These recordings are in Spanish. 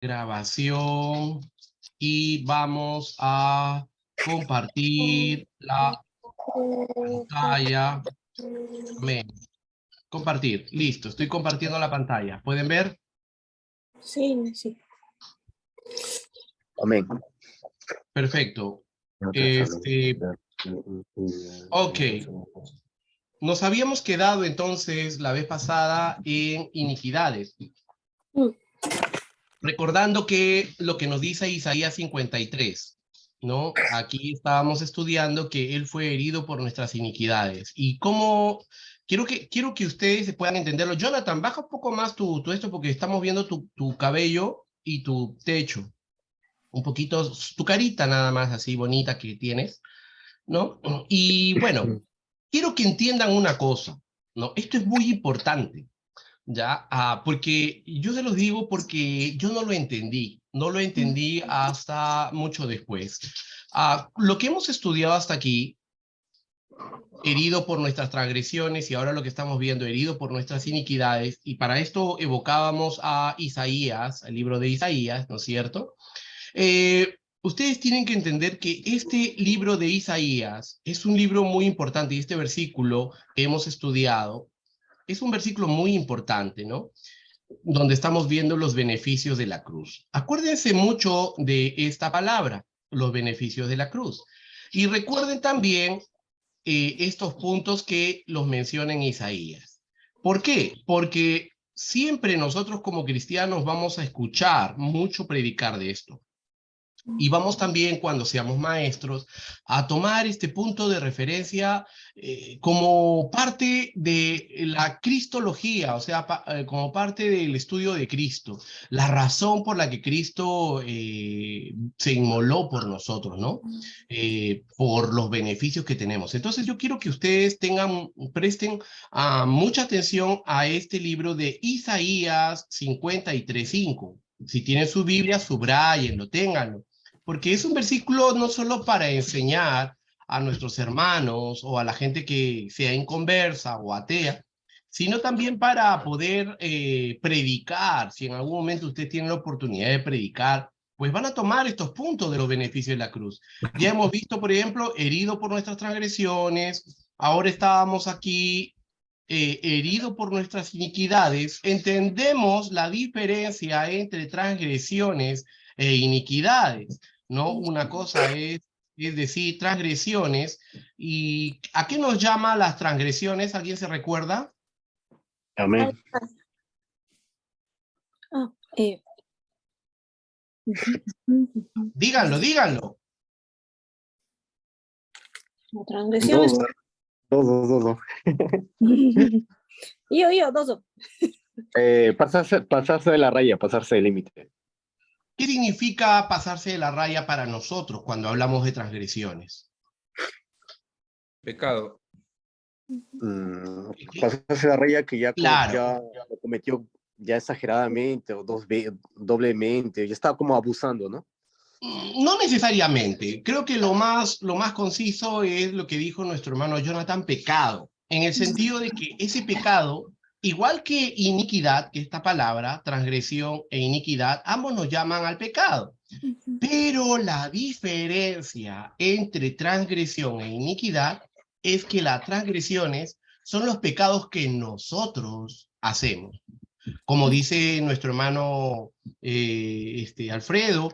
Grabación y vamos a compartir la pantalla. Amén. Compartir. Listo, estoy compartiendo la pantalla. ¿Pueden ver? Sí, sí. Amén. Perfecto. Ok. Nos habíamos quedado entonces la vez pasada en iniquidades. Recordando que lo que nos dice Isaías 53, ¿no? Aquí estábamos estudiando que él fue herido por nuestras iniquidades. Y cómo, quiero que ustedes puedan entenderlo. Jonathan, baja un poco más tu esto porque estamos viendo tu cabello y tu techo. Un poquito, tu carita nada más así bonita que tienes, ¿no? Y bueno, quiero que entiendan una cosa, ¿no? Esto es muy importante. ¿Ya? Porque yo se los digo porque yo no lo entendí hasta mucho después. Lo que hemos estudiado hasta aquí, herido por nuestras transgresiones, y ahora lo que estamos viendo, herido por nuestras iniquidades, y para esto evocábamos a Isaías, el libro de Isaías, ¿no es cierto? Ustedes tienen que entender que este libro de Isaías es un libro muy importante, y este versículo que hemos estudiado es un versículo muy importante, ¿no? Donde estamos viendo los beneficios de la cruz. Acuérdense mucho de esta palabra, los beneficios de la cruz. Y recuerden también estos puntos que los menciona en Isaías. ¿Por qué? Porque siempre nosotros como cristianos vamos a escuchar mucho predicar de esto. Y vamos también, cuando seamos maestros, a tomar este punto de referencia como parte de la cristología, o sea, como parte del estudio de Cristo, la razón por la que Cristo se inmoló por nosotros, ¿no? Por los beneficios que tenemos. Entonces yo quiero que ustedes presten mucha atención a este libro de Isaías 53:5. Si tienen su Biblia, subrayenlo, ténganlo. Porque es un versículo no solo para enseñar a nuestros hermanos o a la gente que sea inconversa o atea, sino también para poder predicar. Si en algún momento usted tiene la oportunidad de predicar, pues van a tomar estos puntos de los beneficios de la cruz. Ya hemos visto, por ejemplo, herido por nuestras transgresiones, ahora estábamos aquí herido por nuestras iniquidades. Entendemos la diferencia entre transgresiones e iniquidades, ¿no? Una cosa es decir, transgresiones. ¿Y a qué nos llama las transgresiones? ¿Alguien se recuerda? Amén. Díganlo, díganlo. Transgresiones. Dos. Yo, dos. Pasarse de la raya, pasarse del límite. ¿Qué significa pasarse de la raya para nosotros cuando hablamos de transgresiones? Pecado. Pasarse de la raya que ya, Claro. ya lo cometió ya exageradamente o doblemente, ya estaba como abusando, ¿no? No necesariamente. Creo que lo más conciso es lo que dijo nuestro hermano Jonathan, pecado, en el sentido de que ese pecado, igual que iniquidad, que esta palabra, transgresión e iniquidad, ambos nos llaman al pecado. Pero la diferencia entre transgresión e iniquidad es que las transgresiones son los pecados que nosotros hacemos. Como dice nuestro hermano Alfredo,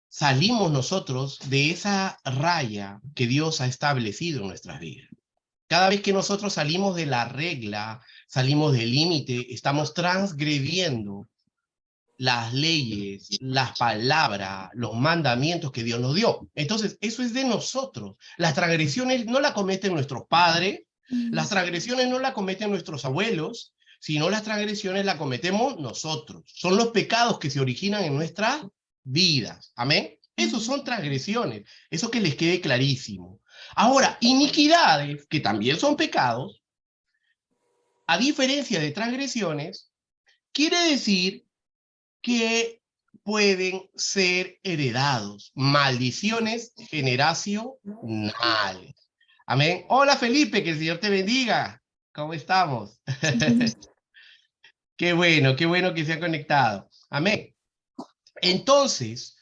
salimos nosotros de esa raya que Dios ha establecido en nuestras vidas. Cada vez que nosotros salimos de la regla, salimos del límite, estamos transgrediendo las leyes, las palabras, los mandamientos que Dios nos dio. Entonces, eso es de nosotros. Las transgresiones no las cometen nuestros padres, las transgresiones no las cometen nuestros abuelos, sino las transgresiones las cometemos nosotros. Son los pecados que se originan en nuestras vidas. Amén. Esos son transgresiones. Eso que les quede clarísimo. Ahora, iniquidades, que también son pecados, a diferencia de transgresiones, quiere decir que pueden ser heredados. Maldiciones generacionales. Amén. Hola Felipe, que el Señor te bendiga. ¿Cómo estamos? Qué bueno que se han conectado. Amén. Entonces,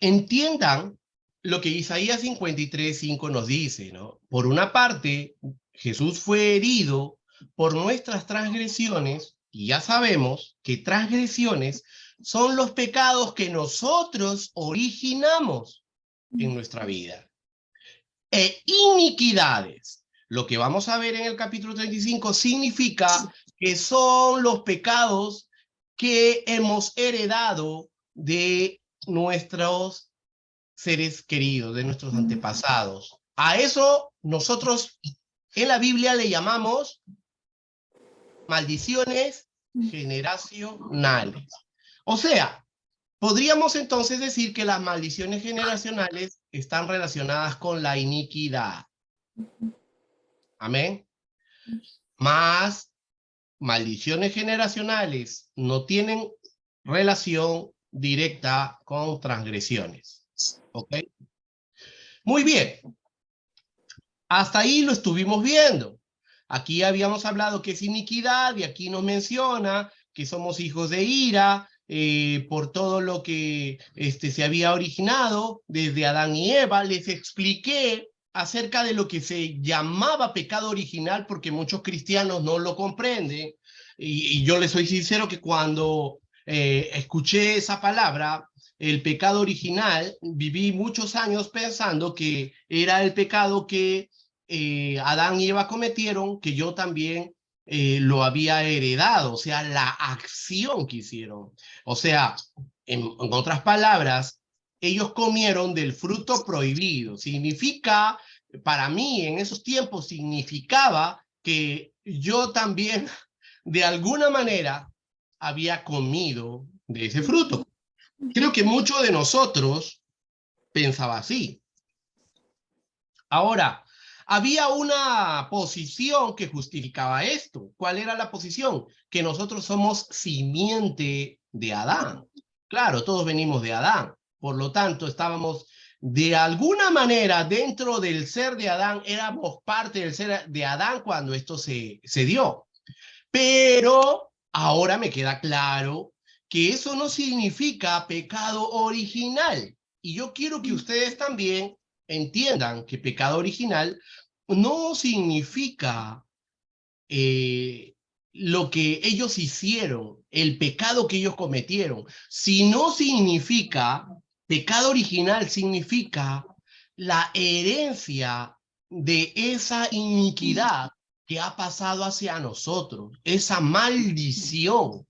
entiendan lo que Isaías 53:5 nos dice, ¿no? Por una parte, Jesús fue herido por nuestras transgresiones, y ya sabemos que transgresiones son los pecados que nosotros originamos en nuestra vida. E iniquidades. Lo que vamos a ver en el capítulo 35 significa que son los pecados que hemos heredado de nuestros seres queridos, de nuestros antepasados. A eso nosotros en la Biblia le llamamos maldiciones generacionales. O sea, podríamos entonces decir que las maldiciones generacionales están relacionadas con la iniquidad. Amén. Más maldiciones generacionales no tienen relación directa con transgresiones. ¿Ok? Muy bien. Hasta ahí lo estuvimos viendo. Aquí habíamos hablado que es iniquidad y aquí nos menciona que somos hijos de ira por todo lo que se había originado desde Adán y Eva. Les expliqué acerca de lo que se llamaba pecado original porque muchos cristianos no lo comprenden. Y yo les soy sincero que cuando escuché esa palabra, el pecado original, viví muchos años pensando que era el pecado que Adán y Eva cometieron, que yo también lo había heredado, o sea, la acción que hicieron. O sea, en otras palabras, ellos comieron del fruto prohibido. Significa, para mí en esos tiempos, significaba que yo también, de alguna manera, había comido de ese fruto. Creo que muchos de nosotros pensaba así. Ahora, había una posición que justificaba esto. ¿Cuál era la posición? Que nosotros somos simiente de Adán. Claro, todos venimos de Adán. Por lo tanto, estábamos de alguna manera dentro del ser de Adán, éramos parte del ser de Adán cuando esto se dio. Pero ahora me queda claro que eso no significa pecado original. Y yo quiero que ustedes también entiendan que pecado original no significa lo que ellos hicieron, el pecado que ellos cometieron, sino significa, pecado original significa la herencia de esa iniquidad que ha pasado hacia nosotros, esa maldición.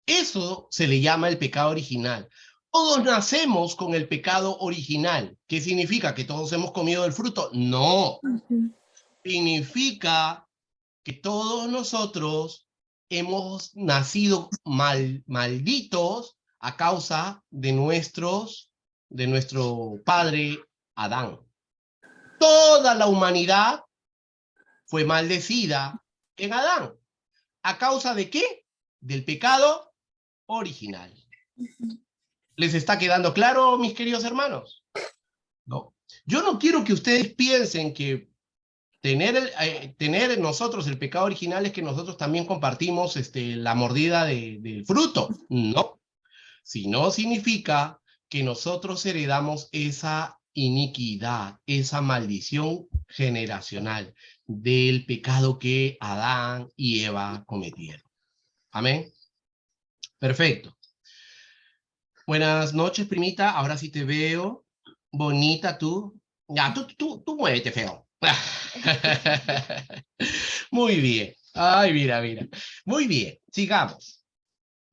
Eso se le llama el pecado original. Todos nacemos con el pecado original. ¿Qué significa? ¿Que todos hemos comido del fruto? No. Significa que todos nosotros hemos nacido malditos a causa de nuestro padre Adán. Toda la humanidad fue maldecida en Adán. ¿A causa de qué? Del pecado original. ¿Les está quedando claro, mis queridos hermanos? No. Yo no quiero que ustedes piensen que tener nosotros el pecado original es que nosotros también compartimos la mordida del fruto. No. Sino significa que nosotros heredamos esa iniquidad, esa maldición generacional del pecado que Adán y Eva cometieron. Amén. Perfecto. Buenas noches, primita. Ahora sí te veo. Bonita tú. Ya, tú muévete, feo. Muy bien. Ay, mira. Muy bien, sigamos.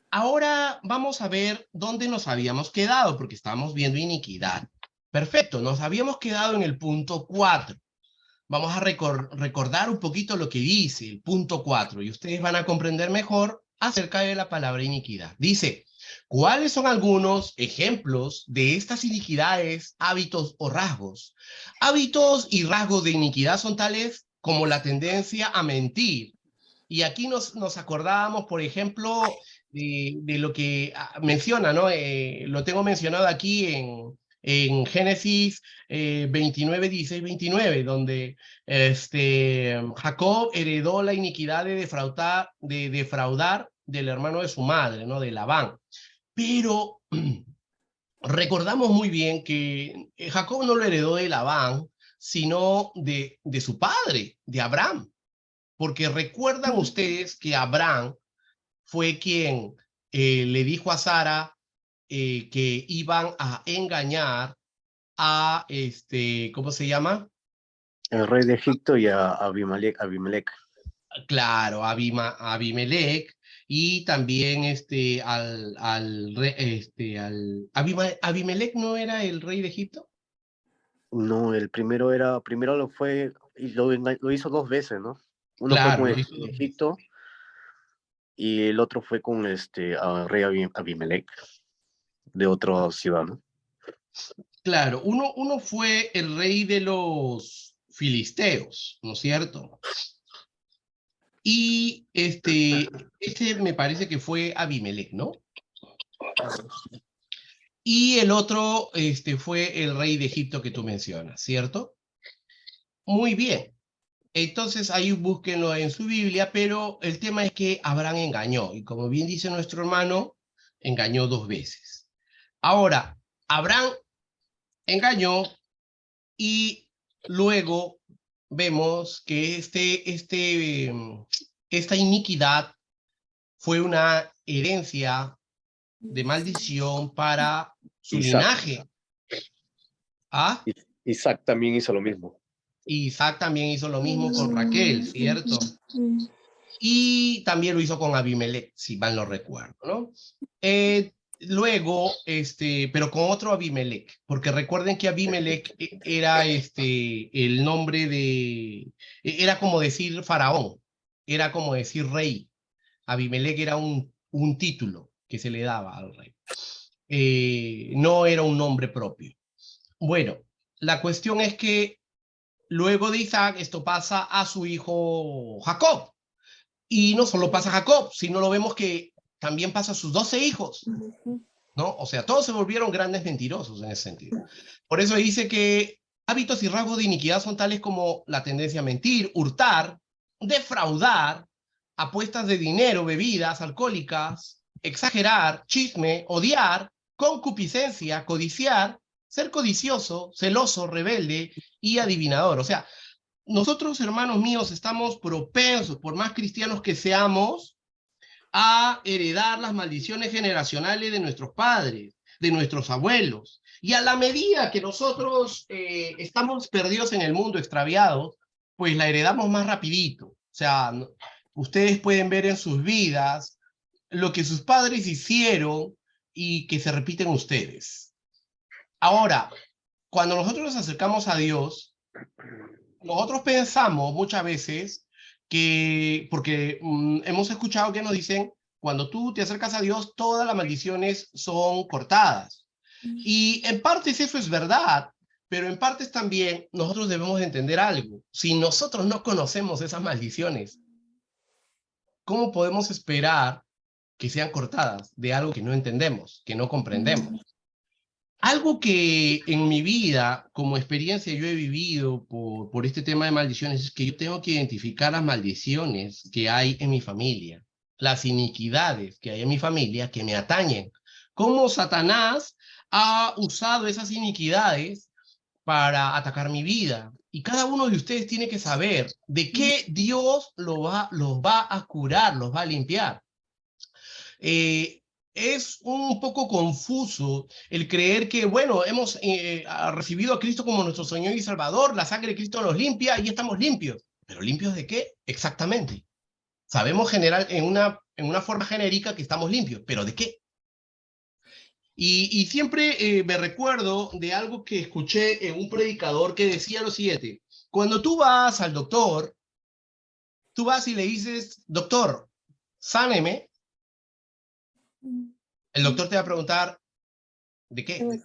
Ahora vamos a ver dónde nos habíamos quedado, porque estábamos viendo iniquidad. Perfecto, nos habíamos quedado en el punto 4. Vamos a recordar un poquito lo que dice el punto 4 y ustedes van a comprender mejor acerca de la palabra iniquidad. Dice, ¿cuáles son algunos ejemplos de estas iniquidades, hábitos o rasgos? Hábitos y rasgos de iniquidad son tales como la tendencia a mentir. Y aquí nos acordábamos, por ejemplo, de lo que menciona, ¿no? Lo tengo mencionado aquí en Génesis 29, 16, 29, donde Jacob heredó la iniquidad de defraudar del hermano de su madre, ¿no? De Labán. Pero recordamos muy bien que Jacob no lo heredó de Labán, sino de su padre, de Abraham. Porque recuerdan ustedes que Abraham fue quien le dijo a Sara que iban a engañar a, ¿cómo se llama? El rey de Egipto y a Abimelech. Claro, Abimelech, y también Abimelech no era el rey de Egipto. No, primero lo fue, y lo hizo dos veces, ¿no? Uno fue Claro, con lo hizo. Egipto y el otro fue con rey Abimelech de otra ciudad, ¿no? Claro, uno fue el rey de los filisteos, ¿no es cierto? Y este me parece que fue Abimelech, ¿no? Y el otro fue el rey de Egipto que tú mencionas, ¿cierto? Muy bien. Entonces ahí búsquenlo en su Biblia, pero el tema es que Abraham engañó, y como bien dice nuestro hermano, engañó dos veces. Ahora, Abraham engañó y luego vemos que esta iniquidad fue una herencia de maldición para su Isaac. linaje. ¿Ah? Isaac también hizo lo mismo. Isaac también hizo lo mismo con Raquel, ¿cierto? Y también lo hizo con Abimelech, si mal no recuerdo, ¿no? Luego, pero con otro Abimelech, porque recuerden que Abimelech era el nombre era como decir faraón, era como decir rey. Abimelech era un título que se le daba al rey. No era un nombre propio. Bueno, la cuestión es que luego de Isaac esto pasa a su hijo Jacob. Y no solo pasa a Jacob, sino lo vemos que también pasa a sus 12 hijos, ¿no? O sea, todos se volvieron grandes mentirosos en ese sentido. Por eso dice que hábitos y rasgos de iniquidad son tales como la tendencia a mentir, hurtar, defraudar, apuestas de dinero, bebidas alcohólicas, exagerar, chisme, odiar, concupiscencia, codiciar, ser codicioso, celoso, rebelde y adivinador. O sea, nosotros, hermanos míos, estamos propensos, por más cristianos que seamos, a heredar las maldiciones generacionales de nuestros padres, de nuestros abuelos. Y a la medida que nosotros estamos perdidos en el mundo, extraviados, pues la heredamos más rapidito. O sea, ustedes pueden ver en sus vidas lo que sus padres hicieron y que se repiten ustedes. Ahora, cuando nosotros nos acercamos a Dios, nosotros pensamos muchas veces porque hemos escuchado que nos dicen, cuando tú te acercas a Dios, todas las maldiciones son cortadas. Y en partes eso es verdad, pero en partes también nosotros debemos entender algo. Si nosotros no conocemos esas maldiciones, ¿cómo podemos esperar que sean cortadas de algo que no entendemos, que no comprendemos? Algo que en mi vida, como experiencia, yo he vivido por este tema de maldiciones, es que yo tengo que identificar las maldiciones que hay en mi familia, las iniquidades que hay en mi familia que me atañen. Cómo Satanás ha usado esas iniquidades para atacar mi vida. Y cada uno de ustedes tiene que saber de qué Dios los va a curar, los va a limpiar. Es un poco confuso el creer que, bueno, hemos recibido a Cristo como nuestro Señor y Salvador, la sangre de Cristo nos limpia y estamos limpios. ¿Pero limpios de qué? Exactamente. Sabemos general, en una forma genérica que estamos limpios, ¿pero de qué? Y siempre me recuerdo de algo que escuché en un predicador que decía lo siguiente: cuando tú vas al doctor, tú vas y le dices, doctor, sáneme, el doctor te va a preguntar, ¿de qué? ¿No es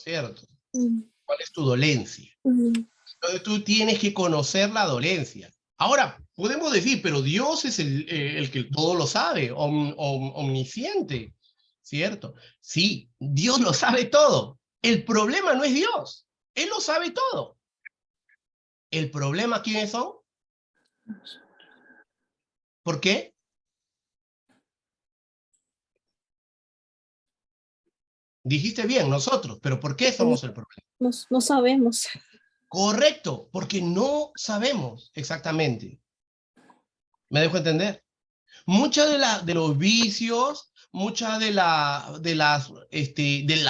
cierto? ¿Cuál es tu dolencia? Entonces tú tienes que conocer la dolencia. Ahora, podemos decir, pero Dios es el que todo lo sabe, omnisciente, ¿cierto? Sí, Dios lo sabe todo. El problema no es Dios, Él lo sabe todo. ¿El problema quiénes son? ¿Por qué? Dijiste bien, nosotros, pero ¿por qué somos el problema? No sabemos. Correcto, porque no sabemos exactamente. ¿Me dejo entender? Muchas de los vicios, mucha de la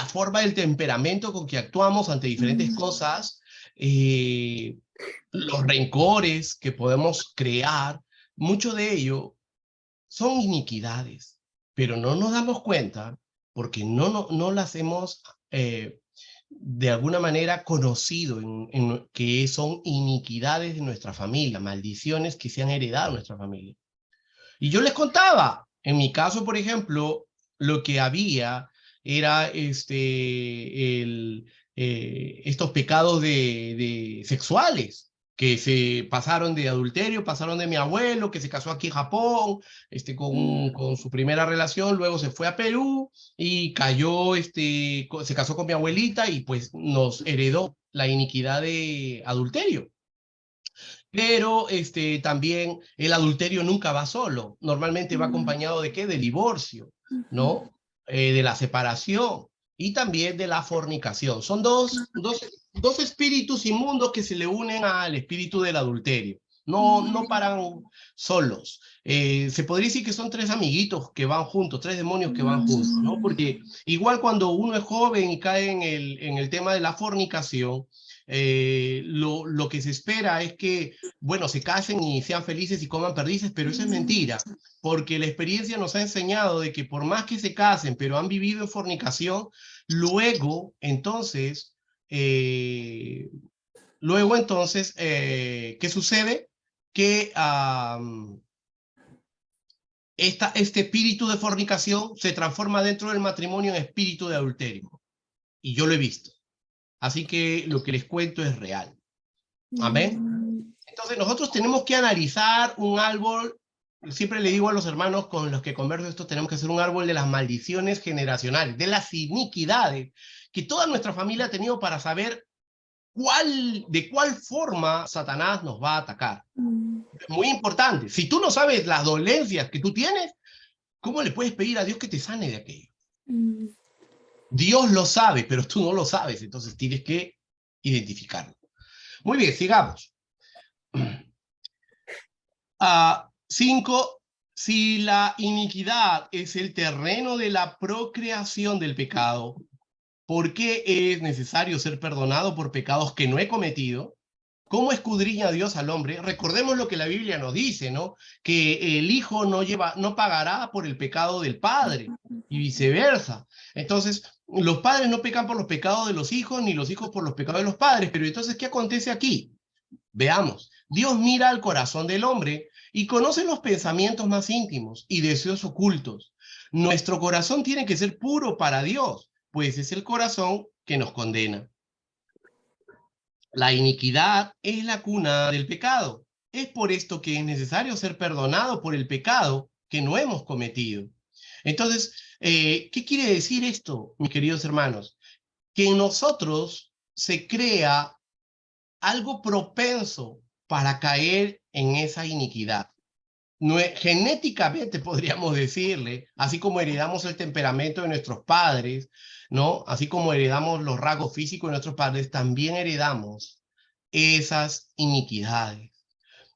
forma del temperamento con que actuamos ante diferentes cosas, los rencores que podemos crear, mucho de ello son iniquidades, pero no nos damos cuenta porque no las hemos de alguna manera conocido en que son iniquidades de nuestra familia, maldiciones que se han heredado en nuestra familia. Y yo les contaba, en mi caso, por ejemplo, lo que había era estos pecados sexuales que se pasaron de adulterio, pasaron de mi abuelo, que se casó aquí en Japón, con su primera relación, luego se fue a Perú y cayó, se casó con mi abuelita y pues nos heredó la iniquidad de adulterio. Pero también el adulterio nunca va solo, normalmente va acompañado de ¿qué? Del divorcio, ¿no? De la separación y también de la fornicación. Son dos espíritus inmundos que se le unen al espíritu del adulterio. No paran solos. Se podría decir que son tres amiguitos que van juntos, tres demonios que van juntos, ¿no? Porque igual cuando uno es joven y cae en el tema de la fornicación, lo que se espera es que, bueno, se casen y sean felices y coman perdices, pero eso es mentira, porque la experiencia nos ha enseñado de que por más que se casen, pero han vivido en fornicación, luego entonces, ¿qué sucede? Que este espíritu de fornicación se transforma dentro del matrimonio en espíritu de adulterio. Y yo lo he visto. Así que lo que les cuento es real. Amén. Entonces nosotros tenemos que analizar un árbol. Siempre le digo a los hermanos con los que converso esto, tenemos que hacer un árbol de las maldiciones generacionales, de las iniquidades que toda nuestra familia ha tenido para saber de cuál forma Satanás nos va a atacar. Muy importante. Si tú no sabes las dolencias que tú tienes, ¿cómo le puedes pedir a Dios que te sane de aquello? Dios lo sabe, pero tú no lo sabes, entonces tienes que identificarlo. Muy bien, sigamos. 5. Si la iniquidad es el terreno de la procreación del pecado, ¿por qué es necesario ser perdonado por pecados que no he cometido? ¿Cómo escudriña Dios al hombre? Recordemos lo que la Biblia nos dice, ¿no? Que el hijo no pagará por el pecado del padre y viceversa. Entonces, los padres no pecan por los pecados de los hijos, ni los hijos por los pecados de los padres. Pero entonces, ¿qué acontece aquí? Veamos. Dios mira al corazón del hombre y conoce los pensamientos más íntimos y deseos ocultos. Nuestro corazón tiene que ser puro para Dios, pues es el corazón que nos condena. La iniquidad es la cuna del pecado. Es por esto que es necesario ser perdonado por el pecado que no hemos cometido. Entonces, ¿qué quiere decir esto, mis queridos hermanos? Que en nosotros se crea algo propenso para caer en esa iniquidad. Genéticamente podríamos decirle, así como heredamos el temperamento de nuestros padres, ¿no? Así como heredamos los rasgos físicos de nuestros padres, también heredamos esas iniquidades.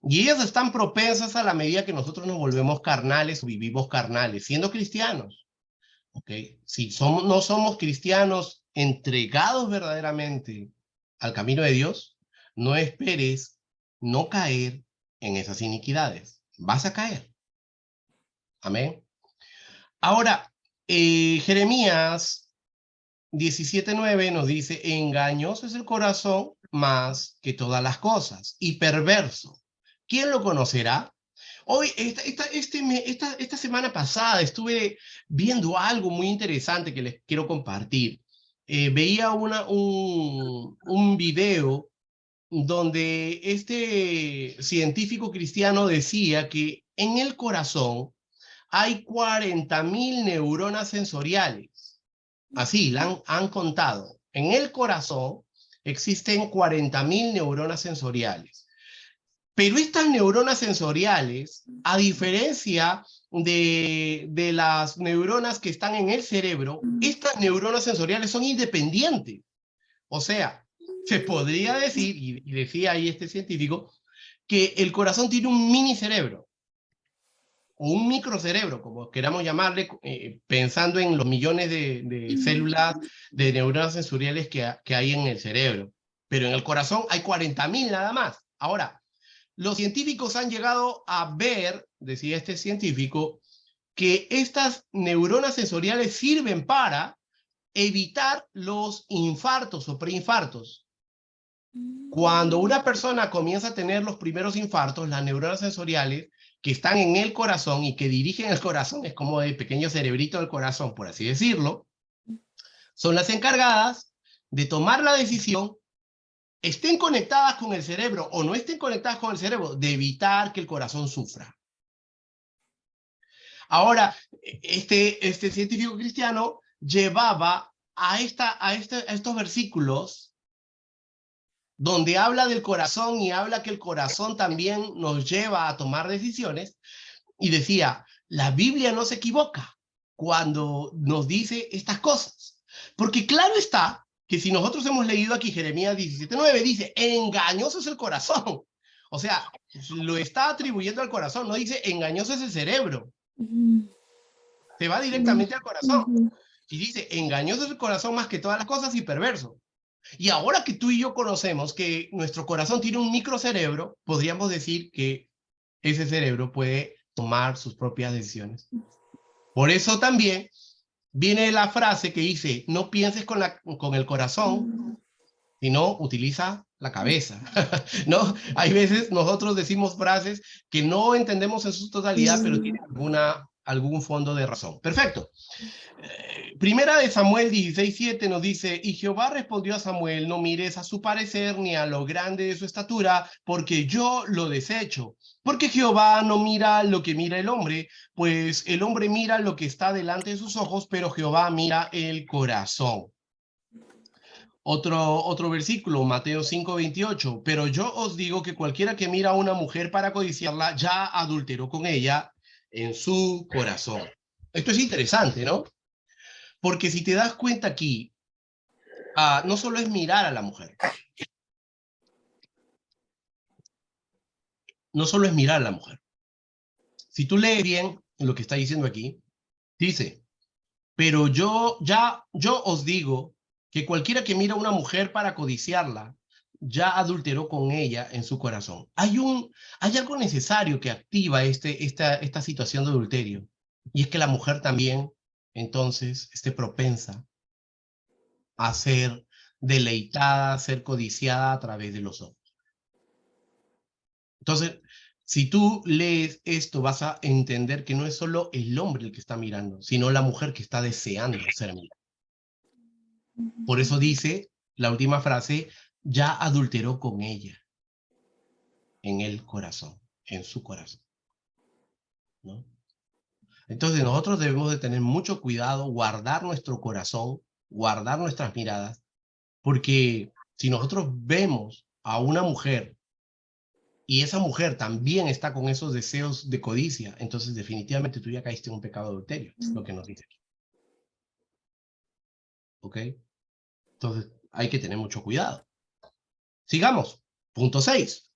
Y ellas están propensas a la medida que nosotros nos volvemos carnales o vivimos carnales, siendo cristianos. ¿Ok? Si no somos cristianos entregados verdaderamente al camino de Dios, no esperes no caer en esas iniquidades. Vas a caer. Amén. Ahora, Jeremías 17:9 nos dice, engañoso es el corazón más que todas las cosas y perverso. ¿Quién lo conocerá? Hoy, esta semana pasada estuve viendo algo muy interesante que les quiero compartir. Veía un video donde este científico cristiano decía que en el corazón hay 40.000 neuronas sensoriales. Así han contado. En el corazón existen 40.000 neuronas sensoriales. Pero estas neuronas sensoriales, a diferencia de las neuronas que están en el cerebro, estas neuronas sensoriales son independientes. O sea, se podría decir, y decía ahí este científico, que el corazón tiene un mini cerebro, o un microcerebro, como queramos llamarle, pensando en los millones de células, de neuronas sensoriales que hay en el cerebro. Pero en el corazón hay 40.000 nada más. Ahora, los científicos han llegado a ver, decía este científico, que estas neuronas sensoriales sirven para evitar los infartos o preinfartos. Cuando una persona comienza a tener los primeros infartos, las neuronas sensoriales que están en el corazón y que dirigen el corazón, es como el pequeño cerebrito del corazón, por así decirlo, son las encargadas de tomar la decisión, estén conectadas con el cerebro o no estén conectadas con el cerebro, de evitar que el corazón sufra. Ahora, este científico cristiano llevaba a estos versículos donde habla del corazón y habla que el corazón también nos lleva a tomar decisiones, y decía, la Biblia no se equivoca cuando nos dice estas cosas. Porque claro está que si nosotros hemos leído aquí Jeremías 17:9, dice, engañoso es el corazón. O sea, lo está atribuyendo al corazón, no dice engañoso es el cerebro. Se va directamente al corazón. Y dice, engañoso es el corazón más que todas las cosas y perverso. Y ahora que tú y yo conocemos que nuestro corazón tiene un microcerebro, podríamos decir que ese cerebro puede tomar sus propias decisiones. Por eso también viene la frase que dice, no pienses con el corazón, sino utiliza la cabeza. ¿No? Hay veces nosotros decimos frases que no entendemos en su totalidad, pero tienen algún fondo de razón. Perfecto. Primera de Samuel 16:7 nos dice, y Jehová respondió a Samuel, no mires a su parecer ni a lo grande de su estatura, porque yo lo desecho. Porque Jehová no mira lo que mira el hombre, pues el hombre mira lo que está delante de sus ojos, pero Jehová mira el corazón. Otro versículo, Mateo 5:28, pero yo os digo que cualquiera que mira a una mujer para codiciarla, ya adulteró con ella en su corazón. Esto es interesante, ¿no? Porque si te das cuenta aquí, no solo es mirar a la mujer. No solo es mirar a la mujer. Si tú lees bien lo que está diciendo aquí, dice, pero yo os digo que cualquiera que mira a una mujer para codiciarla, ya adulteró con ella en su corazón. Hay algo necesario que activa esta situación de adulterio, y es que la mujer también, entonces, esté propensa a ser deleitada, a ser codiciada a través de los ojos. Entonces, si tú lees esto, vas a entender que no es solo el hombre el que está mirando, sino la mujer que está deseando ser mirada. Por eso dice la última frase, ya adulteró con ella en el corazón, en su corazón, ¿no? Entonces nosotros debemos de tener mucho cuidado, guardar nuestro corazón, guardar nuestras miradas, porque si nosotros vemos a una mujer y esa mujer también está con esos deseos de codicia, entonces definitivamente tú ya caíste en un pecado de adulterio, lo que nos dice aquí. ¿Ok? Entonces hay que tener mucho cuidado. Sigamos. Punto 6.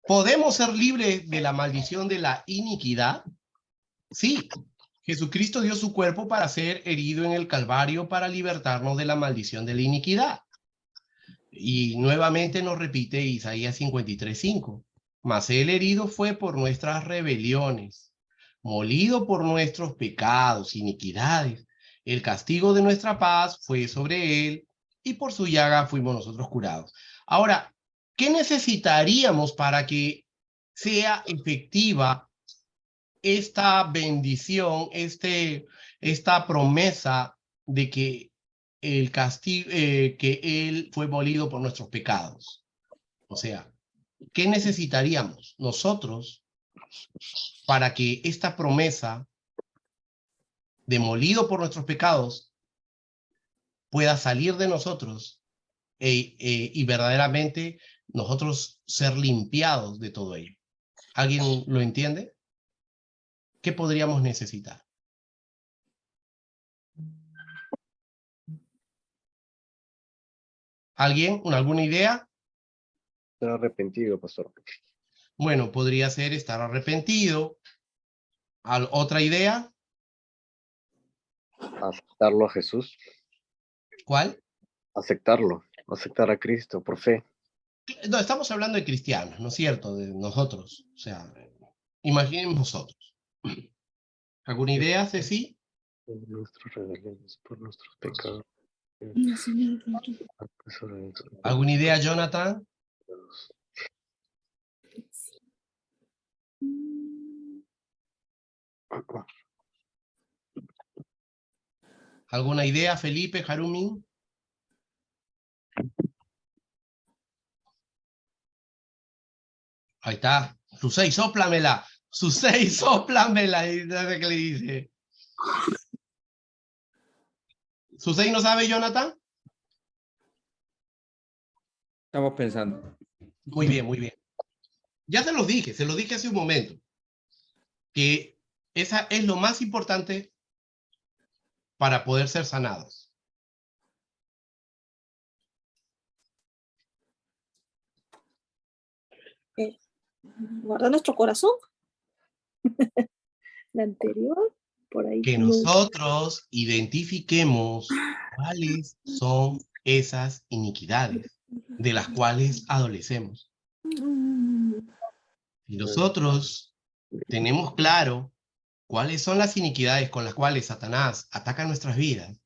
¿Podemos ser libres de la maldición de la iniquidad? Sí. Jesucristo dio su cuerpo para ser herido en el Calvario para libertarnos de la maldición de la iniquidad. Y nuevamente nos repite Isaías 53:5. Mas el herido fue por nuestras rebeliones, molido por nuestros pecados, iniquidades. El castigo de nuestra paz fue sobre él, y por su llaga fuimos nosotros curados. Ahora, ¿qué necesitaríamos para que sea efectiva esta bendición, esta promesa de que el castigo, que él fue molido por nuestros pecados? O sea, ¿qué necesitaríamos nosotros para que esta promesa de molido por nuestros pecados pueda salir de nosotros y verdaderamente nosotros ser limpiados de todo ello? ¿Alguien lo entiende? ¿qué podríamos necesitar? ¿Alguien? ¿Alguna idea? Estoy arrepentido, pastor. Bueno, podría ser estar arrepentido. ¿Otra idea? Aceptarlo a Jesús. ¿Cuál? Aceptarlo. Aceptar a Cristo por fe. No, estamos hablando de cristianos, ¿no es cierto? De nosotros. O sea, imaginemos nosotros. ¿Alguna idea, Ceci? Por nuestras rebeliones, por nuestros pecados. No, señor. ¿Alguna idea, Jonathan? ¿Alguna idea, Felipe, Harumi? Ahí está. Susei, sóplamela. Susei, sóplamela. Y no sé qué le dice. ¿Susei no sabe, Jonathan? Estamos pensando. Muy bien, muy bien. Ya se los dije hace un momento, que esa es lo más importante para poder ser sanados. Guarda nuestro corazón. La anterior, por ahí. Que nosotros identifiquemos cuáles son esas iniquidades de las cuales adolecemos. Si nosotros tenemos claro cuáles son las iniquidades con las cuales Satanás ataca nuestras vidas,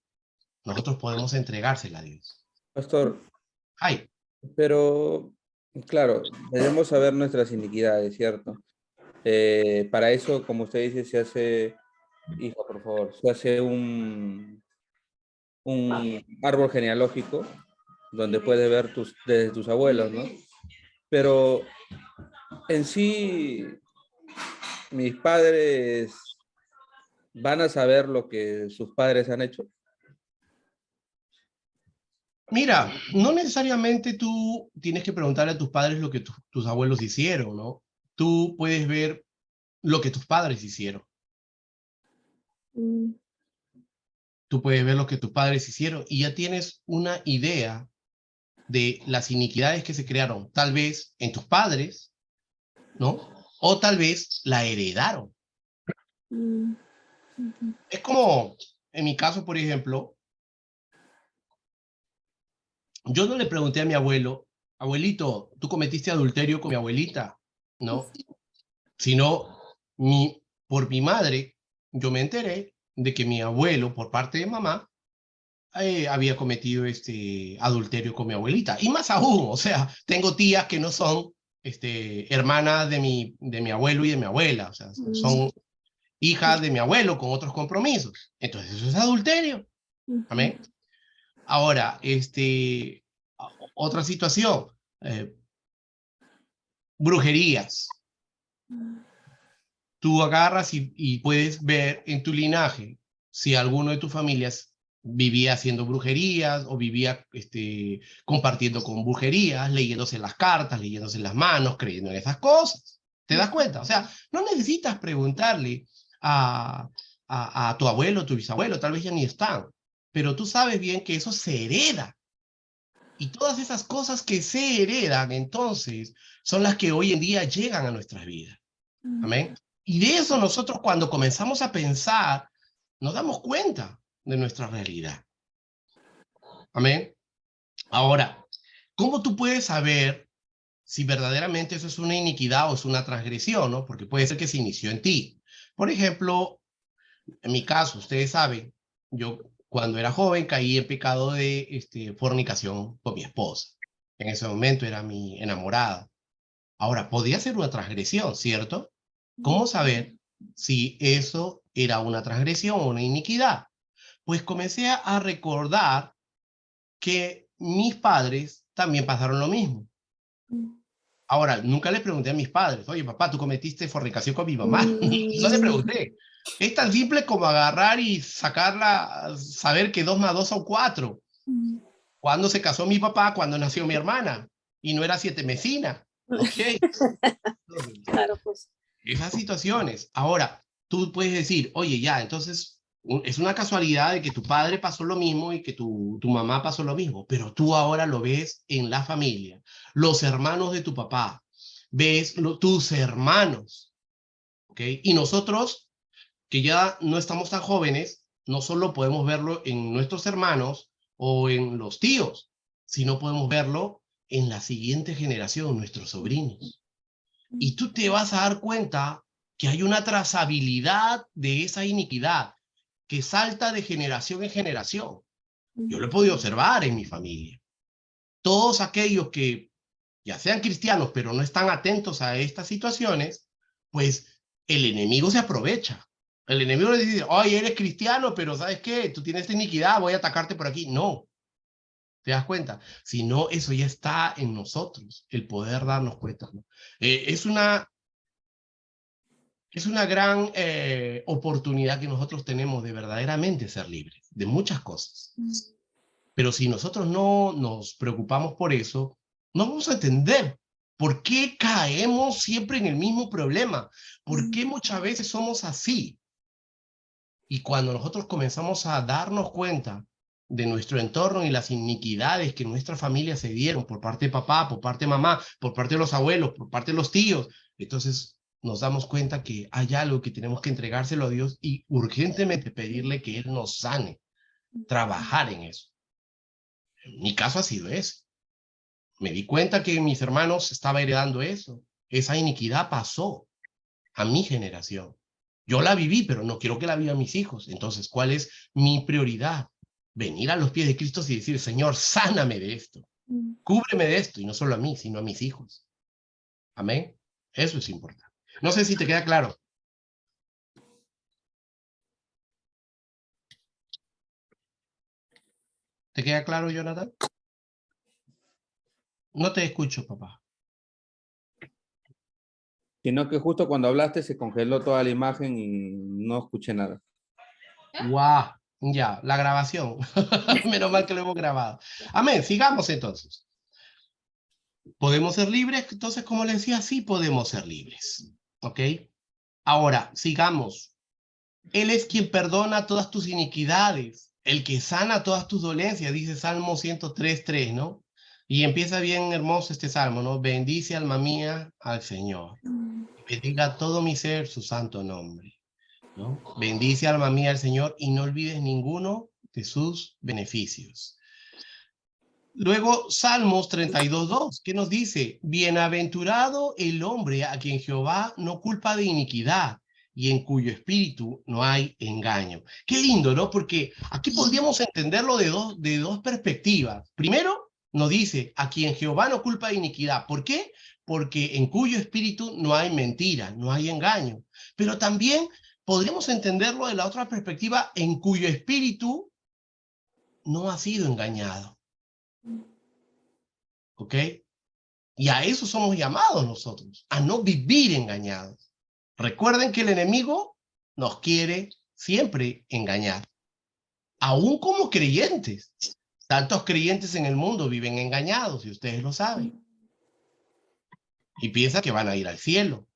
nosotros podemos entregársela a Dios. Pastor, Ay, pero claro, debemos saber nuestras iniquidades, ¿cierto? Para eso, como usted dice, se hace, hija, por favor, se hace un árbol genealógico donde puedes ver desde tus abuelos, ¿no? Pero en sí, mis padres van a saber lo que sus padres han hecho. mira, no necesariamente tú tienes que preguntarle a tus padres lo que tus abuelos hicieron, ¿no? Tú puedes ver lo que tus padres hicieron. Tú puedes ver lo que tus padres hicieron y ya tienes una idea de las iniquidades que se crearon, tal vez en tus padres, ¿no? O tal vez la heredaron. Es como, en mi caso, por ejemplo, yo no le pregunté a mi abuelo, abuelito, ¿tú cometiste adulterio con mi abuelita? No, sino por mi madre, yo me enteré de que mi abuelo, por parte de mamá, había cometido adulterio con mi abuelita. Y más aún, o sea, tengo tías que no son hermanas de mi abuelo y de mi abuela, o sea, son hijas de mi abuelo con otros compromisos. Entonces eso es adulterio. Amén. Ahora, otra situación, brujerías. Tú agarras y puedes ver en tu linaje si alguno de tus familias vivía haciendo brujerías o vivía compartiendo con brujerías, leyéndose las cartas, leyéndose las manos, creyendo en esas cosas. ¿Te das cuenta? O sea, no necesitas preguntarle a tu abuelo, tu bisabuelo, tal vez ya ni están, pero tú sabes bien que eso se hereda. Y todas esas cosas que se heredan, entonces, son las que hoy en día llegan a nuestras vidas. Amén. Y de eso nosotros cuando comenzamos a pensar, nos damos cuenta de nuestra realidad. Amén. Ahora, ¿cómo tú puedes saber si verdaderamente eso es una iniquidad o es una transgresión, ¿no? Porque puede ser que se inició en ti. Por ejemplo, en mi caso, ustedes saben, yo cuando era joven caí en pecado de fornicación con mi esposa. En ese momento era mi enamorada. Ahora, podía ser una transgresión, ¿cierto? ¿Cómo saber si eso era una transgresión o una iniquidad? Pues comencé a recordar que mis padres también pasaron lo mismo. Ahora, nunca le pregunté a mis padres, oye, papá, ¿tú cometiste fornicación con mi mamá? No le pregunté. Es tan simple como agarrar y sacarla, saber que 2 más 2 son 4. ¿Cuándo se casó mi papá? Cuando nació mi hermana. Y no era 7 mesina. ¿Ok? Claro, pues. Esas situaciones. Ahora, tú puedes decir, oye, ya, entonces es una casualidad de que tu padre pasó lo mismo y que tu mamá pasó lo mismo, pero tú ahora lo ves en la familia, los hermanos de tu papá, ves tus hermanos, ¿ok? Y nosotros, que ya no estamos tan jóvenes, no solo podemos verlo en nuestros hermanos o en los tíos, sino podemos verlo en la siguiente generación, nuestros sobrinos. Y tú te vas a dar cuenta que hay una trazabilidad de esa iniquidad que salta de generación en generación. Yo lo he podido observar en mi familia. Todos aquellos que ya sean cristianos, pero no están atentos a estas situaciones, pues el enemigo se aprovecha. El enemigo le dice, oye, eres cristiano, pero ¿sabes qué? Tú tienes esta iniquidad, voy a atacarte por aquí. No, ¿te das cuenta? Si no, eso ya está en nosotros, el poder darnos cuenta, ¿no? Es una gran oportunidad que nosotros tenemos de verdaderamente ser libres, de muchas cosas. Pero si nosotros no nos preocupamos por eso, no vamos a entender por qué caemos siempre en el mismo problema, por qué muchas veces somos así. Y cuando nosotros comenzamos a darnos cuenta de nuestro entorno y las iniquidades que nuestra familia se dieron por parte de papá, por parte de mamá, por parte de los abuelos, por parte de los tíos, entonces nos damos cuenta que hay algo que tenemos que entregárselo a Dios y urgentemente pedirle que Él nos sane, trabajar en eso. Mi caso ha sido ese. Me di cuenta que mis hermanos estaban heredando eso. Esa iniquidad pasó a mi generación. Yo la viví, pero no quiero que la vivan mis hijos. Entonces, ¿cuál es mi prioridad? Venir a los pies de Cristo y decir, Señor, sáname de esto. Cúbreme de esto, y no solo a mí, sino a mis hijos. Amén. Eso es importante. No sé si te queda claro. ¿Te queda claro, Jonathan? No te escucho, papá. Sino que justo cuando hablaste se congeló toda la imagen y no escuché nada. ¡Guau! Ya, la grabación. Menos mal que lo hemos grabado. Amén, sigamos entonces. ¿Podemos ser libres? Entonces, como les decía, sí podemos ser libres. ¿Ok? Ahora, sigamos. Él es quien perdona todas tus iniquidades, el que sana todas tus dolencias, dice Salmo 103:3, ¿no? Y empieza bien hermoso este salmo, ¿no? Bendice, alma mía, al Señor. Bendiga todo mi ser su santo nombre, ¿no? Bendice, alma mía, al Señor y no olvides ninguno de sus beneficios. Luego, Salmos 32:2, ¿qué nos dice? Bienaventurado el hombre a quien Jehová no culpa de iniquidad y en cuyo espíritu no hay engaño. Qué lindo, ¿no? Porque aquí podríamos entenderlo de dos perspectivas. Primero, nos dice, a quien Jehová no culpa de iniquidad. ¿Por qué? Porque en cuyo espíritu no hay mentira, no hay engaño. Pero también podríamos entenderlo de la otra perspectiva, en cuyo espíritu no ha sido engañado. ¿Ok? Y a eso somos llamados nosotros, a no vivir engañados. Recuerden que el enemigo nos quiere siempre engañar, aún como creyentes. Tantos creyentes en el mundo viven engañados, y ustedes lo saben. Y piensan que van a ir al cielo.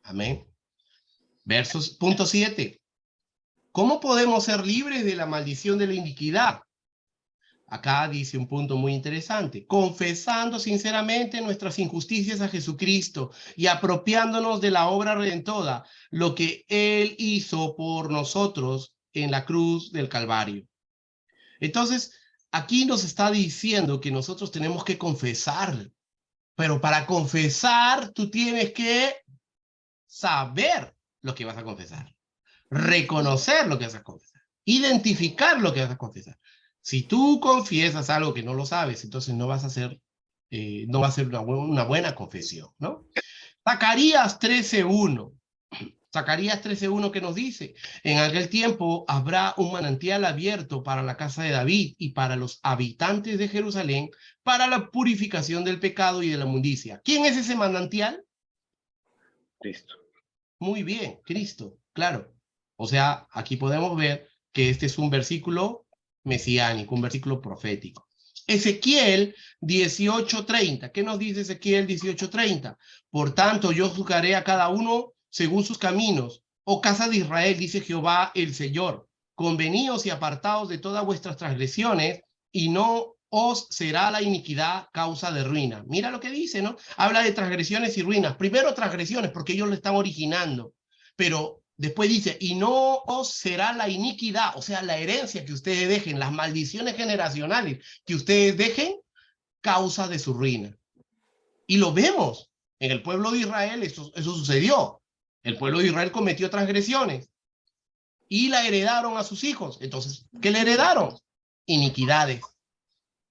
Amén. Punto 7. ¿Cómo podemos ser libres de la maldición de la iniquidad? Acá dice un punto muy interesante, confesando sinceramente nuestras injusticias a Jesucristo y apropiándonos de la obra redentora, lo que Él hizo por nosotros en la cruz del Calvario. Entonces, aquí nos está diciendo que nosotros tenemos que confesar, pero para confesar tú tienes que saber lo que vas a confesar, reconocer lo que vas a confesar, identificar lo que vas a confesar. Si tú confiesas algo que no lo sabes, entonces no vas a hacer, no va a ser una buena confesión, ¿no? Zacarías 13:1. Zacarías 13:1 que nos dice, en aquel tiempo habrá un manantial abierto para la casa de David y para los habitantes de Jerusalén, para la purificación del pecado y de la inmundicia. ¿Quién es ese manantial? Cristo. Muy bien, Cristo, claro. O sea, aquí podemos ver que este es un versículo mesiánico, un versículo profético. Ezequiel 18:30. ¿Qué nos dice Ezequiel 18:30? Por tanto, yo juzgaré a cada uno según sus caminos, oh casa de Israel, dice Jehová el Señor, conveníos y apartaos de todas vuestras transgresiones, y no os será la iniquidad causa de ruina. Mira lo que dice, ¿no? Habla de transgresiones y ruinas. Primero transgresiones, porque ellos lo están originando, pero después dice, y no os será la iniquidad, o sea, la herencia que ustedes dejen, las maldiciones generacionales que ustedes dejen, causa de su ruina. Y lo vemos en el pueblo de Israel, eso sucedió. El pueblo de Israel cometió transgresiones y la heredaron a sus hijos. Entonces, ¿qué le heredaron? Iniquidades.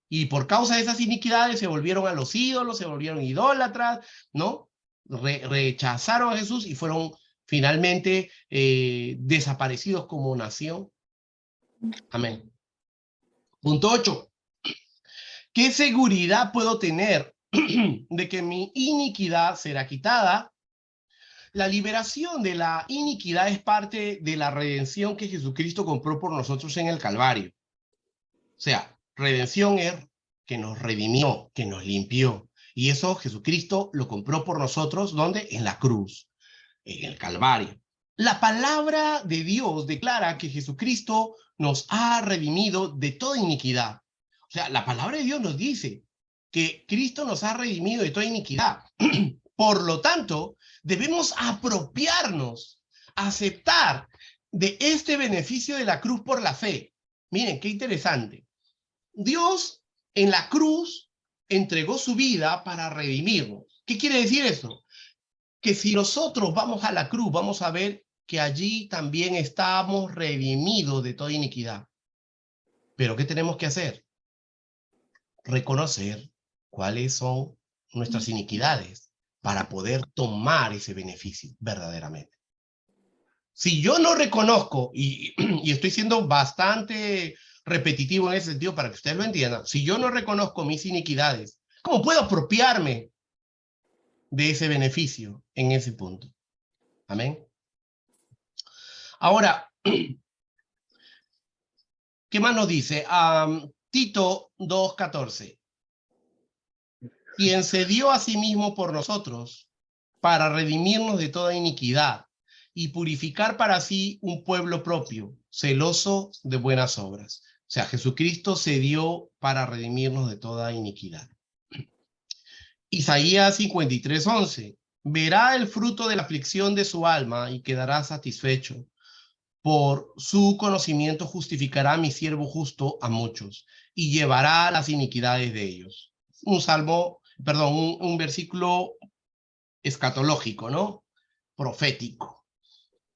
Y por causa de esas iniquidades se volvieron a los ídolos, se volvieron idólatras, ¿no? Rechazaron a Jesús y fueron finalmente desaparecidos como nación. Amén. Punto 8. ¿Qué seguridad puedo tener de que mi iniquidad será quitada? La liberación de la iniquidad es parte de la redención que Jesucristo compró por nosotros en el Calvario. O sea, redención es que nos redimió, que nos limpió. Y eso Jesucristo lo compró por nosotros, ¿dónde? En la cruz, en el Calvario. La palabra de Dios declara que Jesucristo nos ha redimido de toda iniquidad. O sea, la palabra de Dios nos dice que Cristo nos ha redimido de toda iniquidad. Por lo tanto, debemos apropiarnos, aceptar de este beneficio de la cruz por la fe. Miren, qué interesante. Dios en la cruz entregó su vida para redimirnos. ¿Qué quiere decir eso? Que si nosotros vamos a la cruz, vamos a ver que allí también estamos redimidos de toda iniquidad. Pero ¿qué tenemos que hacer? Reconocer cuáles son nuestras iniquidades para poder tomar ese beneficio verdaderamente. Si yo no reconozco, y estoy siendo bastante repetitivo en ese sentido para que ustedes lo entiendan, si yo no reconozco mis iniquidades, ¿cómo puedo apropiarme de ese beneficio en ese punto? Amén. Ahora, ¿qué más nos dice? Tito 2:14. Quien se dio a sí mismo por nosotros para redimirnos de toda iniquidad y purificar para sí un pueblo propio, celoso de buenas obras. O sea, Jesucristo se dio para redimirnos de toda iniquidad. Isaías 53:11. Verá el fruto de la aflicción de su alma y quedará satisfecho. Por su conocimiento justificará a mi siervo justo a muchos y llevará las iniquidades de ellos. Un versículo escatológico, ¿no? Profético,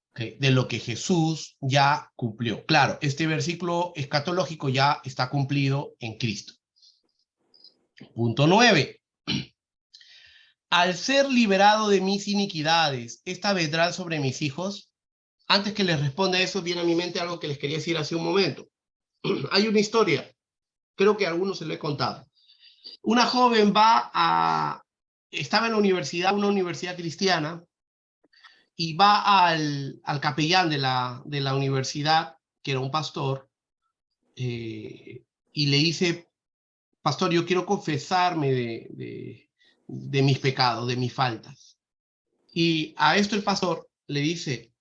¿okay? De lo que Jesús ya cumplió. Claro, este versículo escatológico ya está cumplido en Cristo. Punto 9. Al ser liberado de mis iniquidades, ¿esta vendrá sobre mis hijos? Antes que les responda eso, viene a mi mente algo que les quería decir hace un momento. Hay una historia, creo que a algunos se lo he contado. Una joven estaba en la universidad, una universidad cristiana, y va al capellán de la universidad, que era un pastor, y le dice, pastor, yo quiero confesarme de mis pecados, de mis faltas. Y a esto el pastor le dice,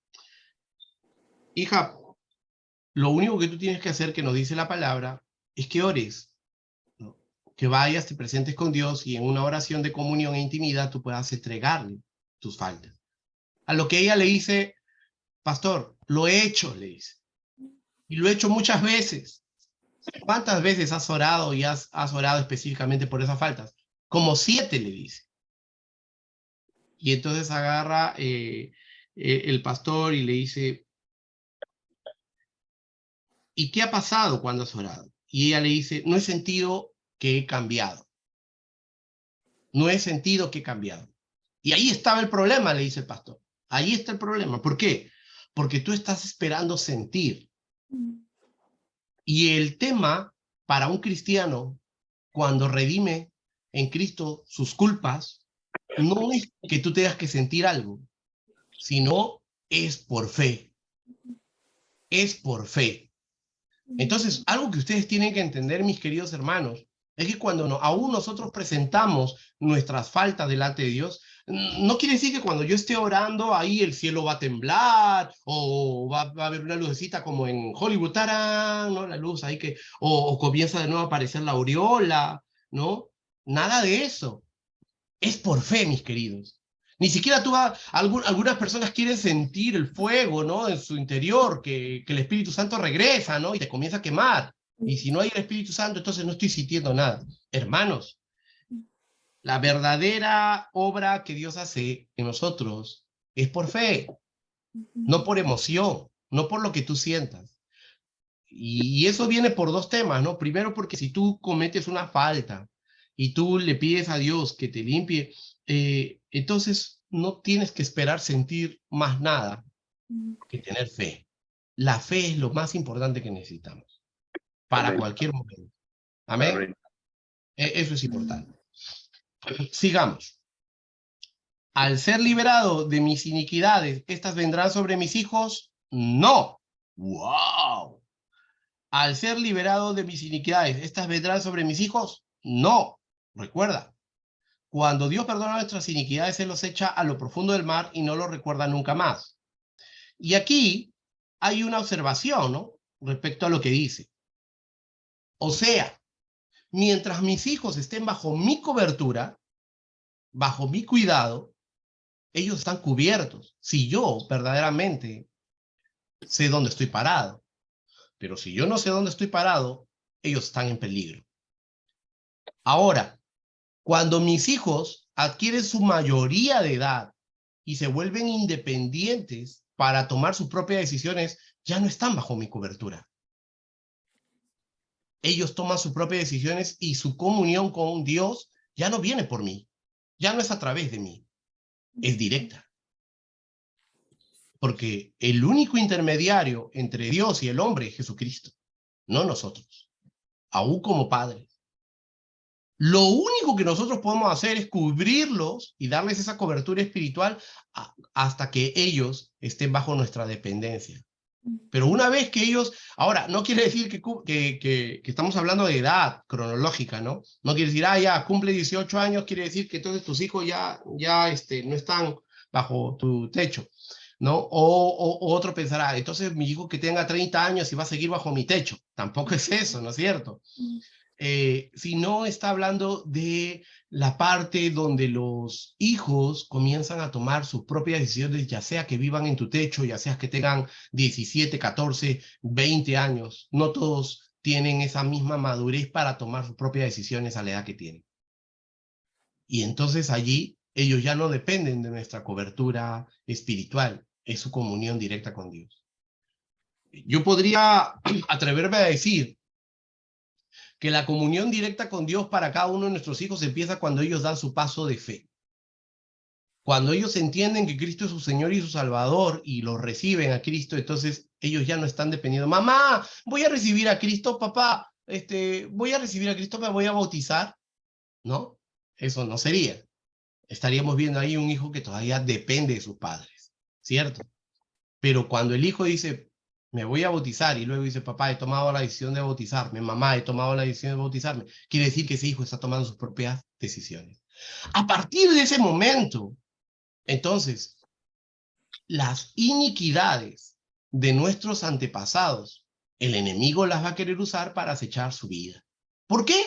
hija, lo único que tú tienes que hacer, que nos dice la palabra, es que ores, ¿no? Que vayas, te presentes con Dios y en una oración de comunión e intimidad tú puedas entregarle tus faltas. A lo que ella le dice, pastor, lo he hecho, le dice. Y lo he hecho muchas veces. ¿Cuántas veces has orado y has orado específicamente por esas faltas? Como 7, le dice. Y entonces agarra el pastor y le dice, ¿y qué ha pasado cuando has orado? Y ella le dice, no he sentido que he cambiado. No he sentido que he cambiado. Y ahí estaba el problema, le dice el pastor. Ahí está el problema. ¿Por qué? Porque tú estás esperando sentir. Y el tema para un cristiano, cuando redime en Cristo sus culpas, no es que tú tengas que sentir algo, sino es por fe. Es por fe. Entonces, algo que ustedes tienen que entender, mis queridos hermanos, es que cuando aún nosotros presentamos nuestras faltas delante de Dios, no quiere decir que cuando yo esté orando ahí el cielo va a temblar o va a haber una lucecita como en Hollywood, ¡tarán!, ¿no? La luz ahí que, o comienza de nuevo a aparecer la aureola, ¿no? Nada de eso. Es por fe, mis queridos. Ni siquiera algunas personas quieren sentir el fuego, ¿no? En su interior, que el Espíritu Santo regresa, ¿no? Y te comienza a quemar. Y si no hay el Espíritu Santo, entonces no estoy sintiendo nada. Hermanos, la verdadera obra que Dios hace en nosotros es por fe, no por emoción, no por lo que tú sientas. Y eso viene por dos temas, ¿no? Primero, porque si tú cometes una falta y tú le pides a Dios que te limpie, entonces no tienes que esperar sentir más nada que tener fe. La fe es lo más importante que necesitamos para Amén. cualquier momento. Amén. Amén. Eso es importante. Sigamos. Al ser liberado de mis iniquidades, ¿estas vendrán sobre mis hijos? No. ¡Wow! Al ser liberado de mis iniquidades, ¿estas vendrán sobre mis hijos? No. Recuerda, cuando Dios perdona nuestras iniquidades, Él los echa a lo profundo del mar y no los recuerda nunca más. Y aquí hay una observación, ¿no? Respecto a lo que dice. O sea, mientras mis hijos estén bajo mi cobertura, bajo mi cuidado, ellos están cubiertos. Si yo verdaderamente sé dónde estoy parado. Pero si yo no sé dónde estoy parado, ellos están en peligro. Ahora, cuando mis hijos adquieren su mayoría de edad y se vuelven independientes para tomar sus propias decisiones, ya no están bajo mi cobertura. Ellos toman sus propias decisiones y su comunión con Dios ya no viene por mí, ya no es a través de mí, es directa. Porque el único intermediario entre Dios y el hombre es Jesucristo, no nosotros, aún como padres. Lo único que nosotros podemos hacer es cubrirlos y darles esa cobertura espiritual hasta que ellos estén bajo nuestra dependencia. Pero una vez que ellos... Ahora, no quiere decir que estamos hablando de edad cronológica, ¿no? No quiere decir, ya cumple 18 años, quiere decir que entonces tus hijos ya no están bajo tu techo, ¿no? O otro pensará, entonces mi hijo que tenga 30 años y va a seguir bajo mi techo. Tampoco es eso, ¿no es cierto? Sino está hablando de la parte donde los hijos comienzan a tomar sus propias decisiones, ya sea que vivan en tu techo, ya sea que tengan 17, 14, 20 años. No todos tienen esa misma madurez para tomar sus propias decisiones a la edad que tienen. Y entonces allí ellos ya no dependen de nuestra cobertura espiritual, es su comunión directa con Dios. Yo podría atreverme a decir que la comunión directa con Dios para cada uno de nuestros hijos empieza cuando ellos dan su paso de fe. Cuando ellos entienden que Cristo es su Señor y su Salvador y lo reciben a Cristo, entonces ellos ya no están dependiendo. Mamá, voy a recibir a Cristo, papá, voy a recibir a Cristo, me voy a bautizar. No, eso no sería. Estaríamos viendo ahí un hijo que todavía depende de sus padres, ¿cierto? Pero cuando el hijo dice, me voy a bautizar, y luego dice, papá, he tomado la decisión de bautizarme, mamá, he tomado la decisión de bautizarme, quiere decir que ese hijo está tomando sus propias decisiones. A partir de ese momento, entonces, las iniquidades de nuestros antepasados, el enemigo las va a querer usar para acechar su vida. ¿Por qué?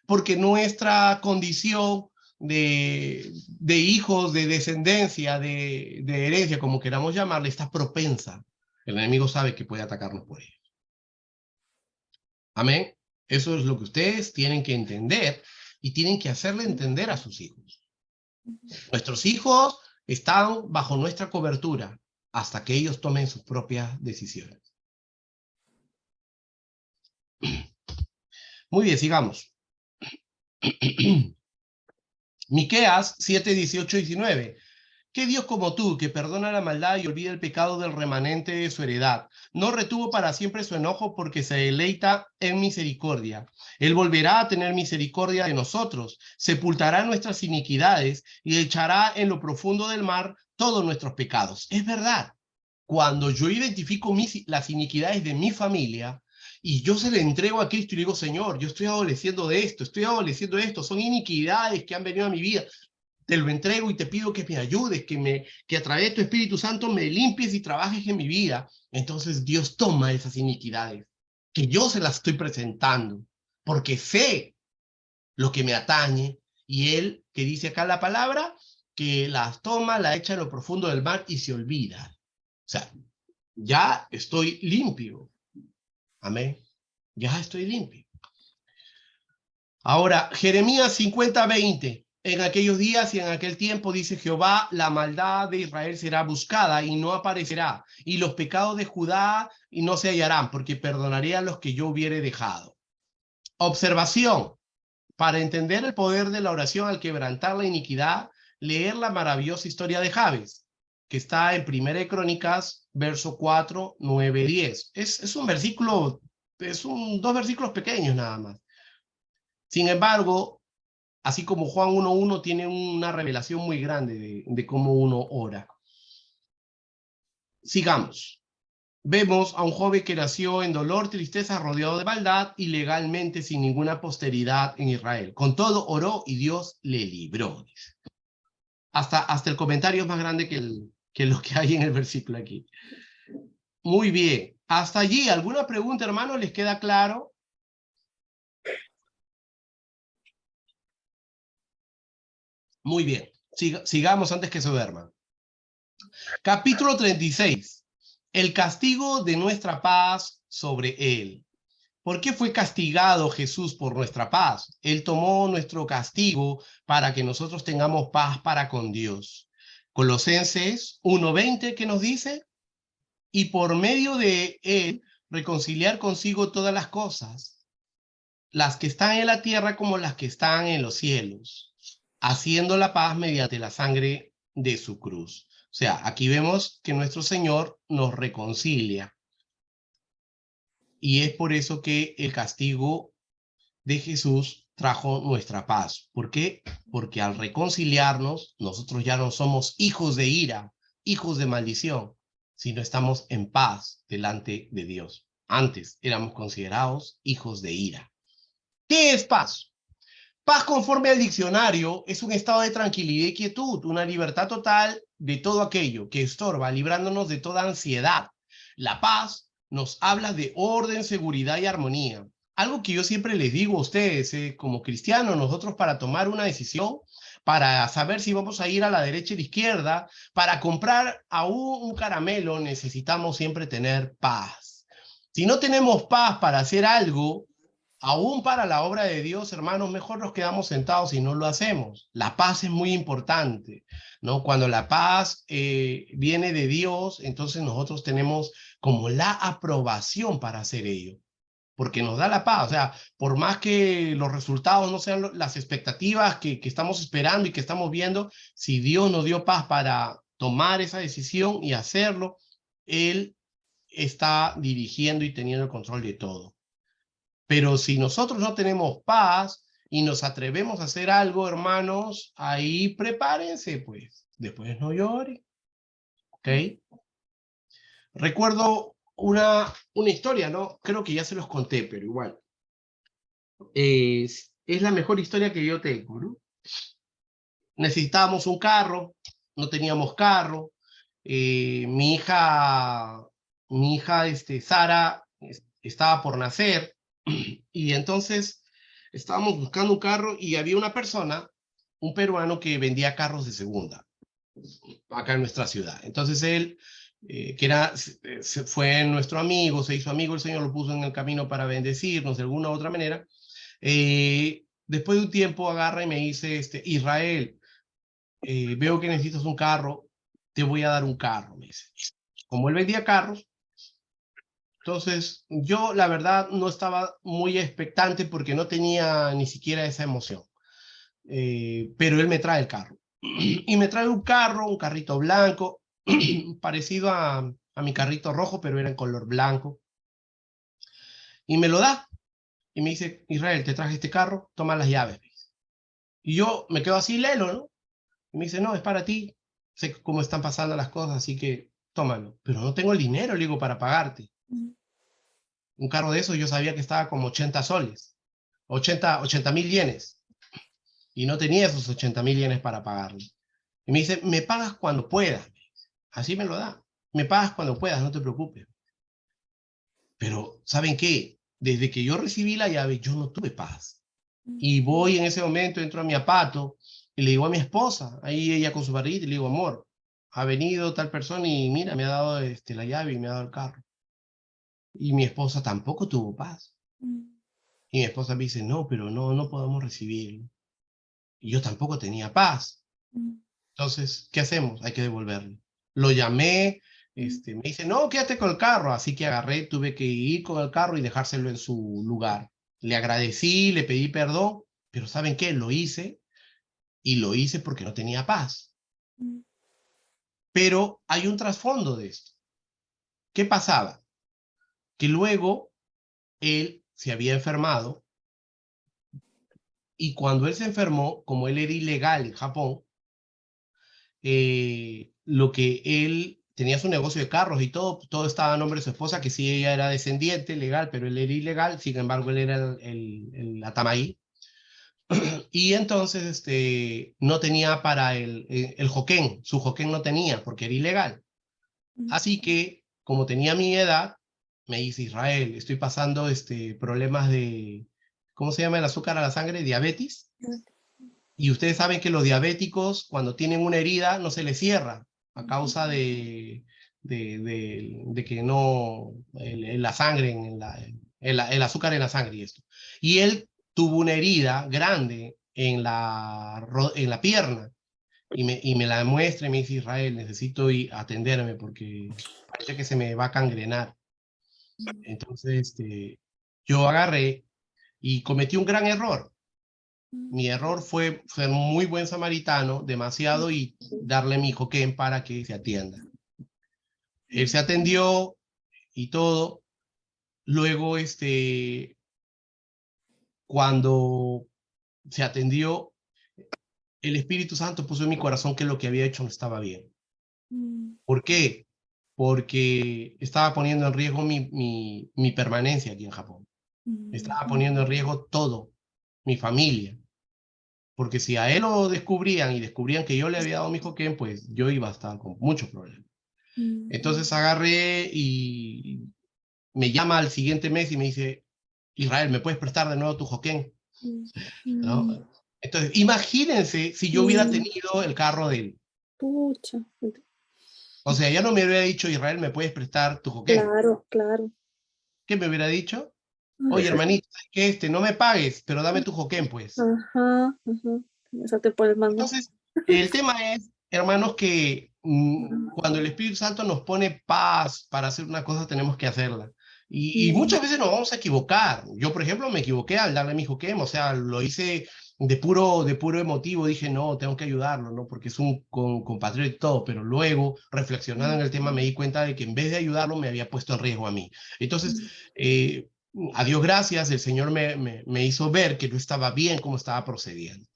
Porque nuestra condición de hijos, de descendencia, de herencia, como queramos llamarle, está propensa. El enemigo sabe que puede atacarnos por ello. Amén. Eso es lo que ustedes tienen que entender y tienen que hacerle entender a sus hijos. Nuestros hijos están bajo nuestra cobertura hasta que ellos tomen sus propias decisiones. Muy bien, sigamos. Miqueas 7, 18 y 19. ¿Qué Dios como tú, que perdona la maldad y olvida el pecado del remanente de su heredad, no retuvo para siempre su enojo porque se deleita en misericordia? Él volverá a tener misericordia de nosotros, sepultará nuestras iniquidades y echará en lo profundo del mar todos nuestros pecados. Es verdad, cuando yo identifico las iniquidades de mi familia y yo se le entrego a Cristo y le digo, Señor, yo estoy adoleciendo de esto, son iniquidades que han venido a mi vida. te lo entrego y te pido que me ayudes, que a través de tu Espíritu Santo me limpies y trabajes en mi vida. Entonces Dios toma esas iniquidades, que yo se las estoy presentando, porque sé lo que me atañe, y Él, que dice acá la palabra, que las toma, la echa en lo profundo del mar y se olvida. O sea, ya estoy limpio. Amén. Ya estoy limpio. Ahora, Jeremías 50:20. En aquellos días y en aquel tiempo, dice Jehová, la maldad de Israel será buscada y no aparecerá, y los pecados de Judá y no se hallarán, porque perdonaré a los que yo hubiere dejado. Observación. Para entender el poder de la oración al quebrantar la iniquidad, leer la maravillosa historia de Jabes, que está en 1 Crónicas, verso 4, 9, 10. Es un versículo, dos versículos pequeños nada más. Sin embargo, así como Juan 1:1 tiene una revelación muy grande de cómo uno ora. Sigamos. Vemos a un joven que nació en dolor, tristeza, rodeado de maldad, ilegalmente, sin ninguna posteridad en Israel. Con todo, oró y Dios le libró. Hasta el comentario es más grande que lo que hay en el versículo aquí. Muy bien. Hasta allí, ¿alguna pregunta, hermanos? ¿Les queda claro? Muy bien. Sigamos antes que se duerman. Capítulo 36. El castigo de nuestra paz sobre él. ¿Por qué fue castigado Jesús por nuestra paz? Él tomó nuestro castigo para que nosotros tengamos paz para con Dios. Colosenses 1:20, ¿qué nos dice? Y por medio de él reconciliar consigo todas las cosas, las que están en la tierra como las que están en los cielos, haciendo la paz mediante la sangre de su cruz. O sea, aquí vemos que nuestro Señor nos reconcilia. Y es por eso que el castigo de Jesús trajo nuestra paz. ¿Por qué? Porque al reconciliarnos, nosotros ya no somos hijos de ira, hijos de maldición, sino estamos en paz delante de Dios. Antes éramos considerados hijos de ira. ¿Qué es paz? Paz, conforme al diccionario, es un estado de tranquilidad y quietud, una libertad total de todo aquello que estorba, librándonos de toda ansiedad. La paz nos habla de orden, seguridad y armonía. Algo que yo siempre les digo a ustedes, como cristianos, nosotros para tomar una decisión, para saber si vamos a ir a la derecha o a la izquierda, para comprar aún un caramelo, necesitamos siempre tener paz. Si no tenemos paz para hacer algo, aún para la obra de Dios, hermanos, mejor nos quedamos sentados y no lo hacemos. La paz es muy importante, ¿no? Cuando la paz viene de Dios, entonces nosotros tenemos como la aprobación para hacer ello, porque nos da la paz. O sea, por más que los resultados no sean las expectativas que estamos esperando y que estamos viendo, si Dios nos dio paz para tomar esa decisión y hacerlo, Él está dirigiendo y teniendo el control de todo. Pero si nosotros no tenemos paz y nos atrevemos a hacer algo, hermanos, ahí prepárense, pues. Después no lloren. ¿Ok? Recuerdo una historia, ¿no? Creo que ya se los conté, pero igual. Es la mejor historia que yo tengo, ¿no? Necesitábamos un carro, no teníamos carro. Mi hija Sara, estaba por nacer. Y entonces estábamos buscando un carro y había una persona, un peruano, que vendía carros de segunda acá en nuestra ciudad. Entonces él, fue nuestro amigo, se hizo amigo, el Señor lo puso en el camino para bendecirnos de alguna u otra manera. Después de un tiempo agarra y me dice, Israel, veo que necesitas un carro, te voy a dar un carro, me dice. Como él vendía carros, entonces, yo la verdad no estaba muy expectante porque no tenía ni siquiera esa emoción. Pero él me trae el carro. Y me trae un carrito blanco, parecido a mi carrito rojo, pero era en color blanco. Y me lo da. Y me dice, Israel, te traje este carro, toma las llaves. Y yo me quedo así, lelo, ¿no? Y me dice, no, es para ti. Sé cómo están pasando las cosas, así que tómalo. Pero no tengo el dinero, le digo, para pagarte. Un carro de esos yo sabía que estaba como 80 soles, 80,000 yenes. y no tenía esos 80.000 yenes para pagarle. Y me dice, me pagas cuando puedas. Así me lo da. Me pagas cuando puedas, no te preocupes. Pero, ¿saben qué? Desde que yo recibí la llave, yo no tuve paz. Y voy en ese momento, entro a mi apato y le digo a mi esposa, ahí ella con su barrita, y le digo, amor, ha venido tal persona y mira, me ha dado la llave y me ha dado el carro. Y mi esposa tampoco tuvo paz. Y mi esposa me dice, no, pero no podemos recibirlo. Y yo tampoco tenía paz. Entonces, ¿qué hacemos? Hay que devolverlo. Lo llamé, me dice, no, quédate con el carro. Así que agarré, tuve que ir con el carro y dejárselo en su lugar. Le agradecí, le pedí perdón, pero ¿saben qué? Lo hice, y lo hice porque no tenía paz. Pero hay un trasfondo de esto. ¿Qué pasaba? Que luego él se había enfermado, y cuando él se enfermó, como él era ilegal en Japón, lo que él tenía su negocio de carros y todo estaba a nombre de su esposa, que sí, ella era descendiente legal, pero él era ilegal, sin embargo, él era el atamaí. Y entonces no tenía para el joquén, su joquén no tenía porque era ilegal. Así que, como tenía mi edad, me dice, Israel, estoy pasando problemas de, ¿cómo se llama el azúcar a la sangre? Diabetes. Y ustedes saben que los diabéticos, cuando tienen una herida, no se les cierra a causa de que no, la sangre, el azúcar en la sangre y esto. Y él tuvo una herida grande en la pierna, y me la muestra y me dice, Israel, necesito ir a atenderme porque parece que se me va a cangrenar. Entonces, yo agarré y cometí un gran error. Mi error fue ser muy buen samaritano, demasiado, y darle mi joquén para que se atienda. Él se atendió y todo. Luego, cuando se atendió, el Espíritu Santo puso en mi corazón que lo que había hecho no estaba bien. ¿Por qué? Porque estaba poniendo en riesgo mi permanencia aquí en Japón. Estaba poniendo en riesgo todo, mi familia. Porque si a él lo descubrían y descubrían que yo le había dado mi joquén, pues yo iba a estar con muchos problemas. Entonces agarré y me llama al siguiente mes y me dice, Israel, ¿me puedes prestar de nuevo tu joquén? ¿No? Entonces, imagínense si yo hubiera tenido el carro de él. Pucha. O sea, ya no me hubiera dicho, Israel, ¿me puedes prestar tu joquén? Claro, claro. ¿Qué me hubiera dicho? Oye, hermanito, ¿sabes qué? No me pagues, pero dame tu joquén, pues. Ajá, ajá. Salte por el mango. Entonces, el tema es, hermanos, que cuando el Espíritu Santo nos pone paz para hacer una cosa, tenemos que hacerla. Y muchas veces nos vamos a equivocar. Yo, por ejemplo, me equivoqué al darle mi joquem, o sea, lo hice de puro emotivo. Dije, no, tengo que ayudarlo, ¿no? Porque es un compatriota y todo, pero luego, reflexionando en el tema, me di cuenta de que en vez de ayudarlo, me había puesto en riesgo a mí. Entonces, a Dios gracias, el Señor me hizo ver que no estaba bien como estaba procediendo,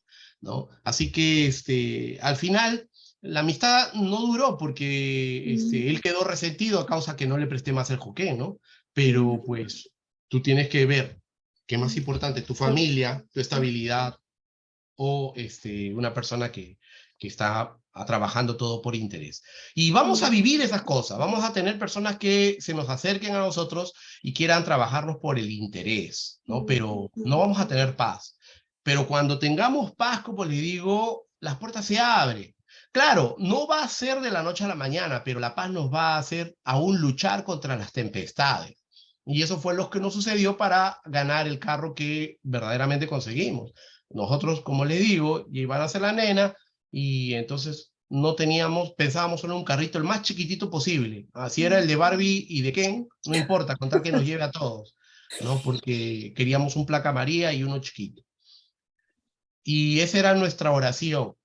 ¿no? Así que al final la amistad no duró porque él quedó resentido a causa que no le presté más el joqué, ¿no? Pero pues tú tienes que ver qué es más importante, tu familia, tu estabilidad, o una persona que está trabajando todo por interés. Y vamos a vivir esas cosas, vamos a tener personas que se nos acerquen a nosotros y quieran trabajarnos por el interés, ¿no? Pero no vamos a tener paz. Pero cuando tengamos paz, como les digo, las puertas se abren. Claro, no va a ser de la noche a la mañana, pero la paz nos va a hacer aún luchar contra las tempestades. Y eso fue lo que nos sucedió para ganar el carro que verdaderamente conseguimos. Nosotros, como les digo, iban a ser la nena, y entonces no teníamos, pensábamos solo en un carrito el más chiquitito posible. Así era el de Barbie y de Ken, no importa, con tal que nos lleve a todos, ¿no? Porque queríamos un placa María y uno chiquito. Y esa era nuestra oración.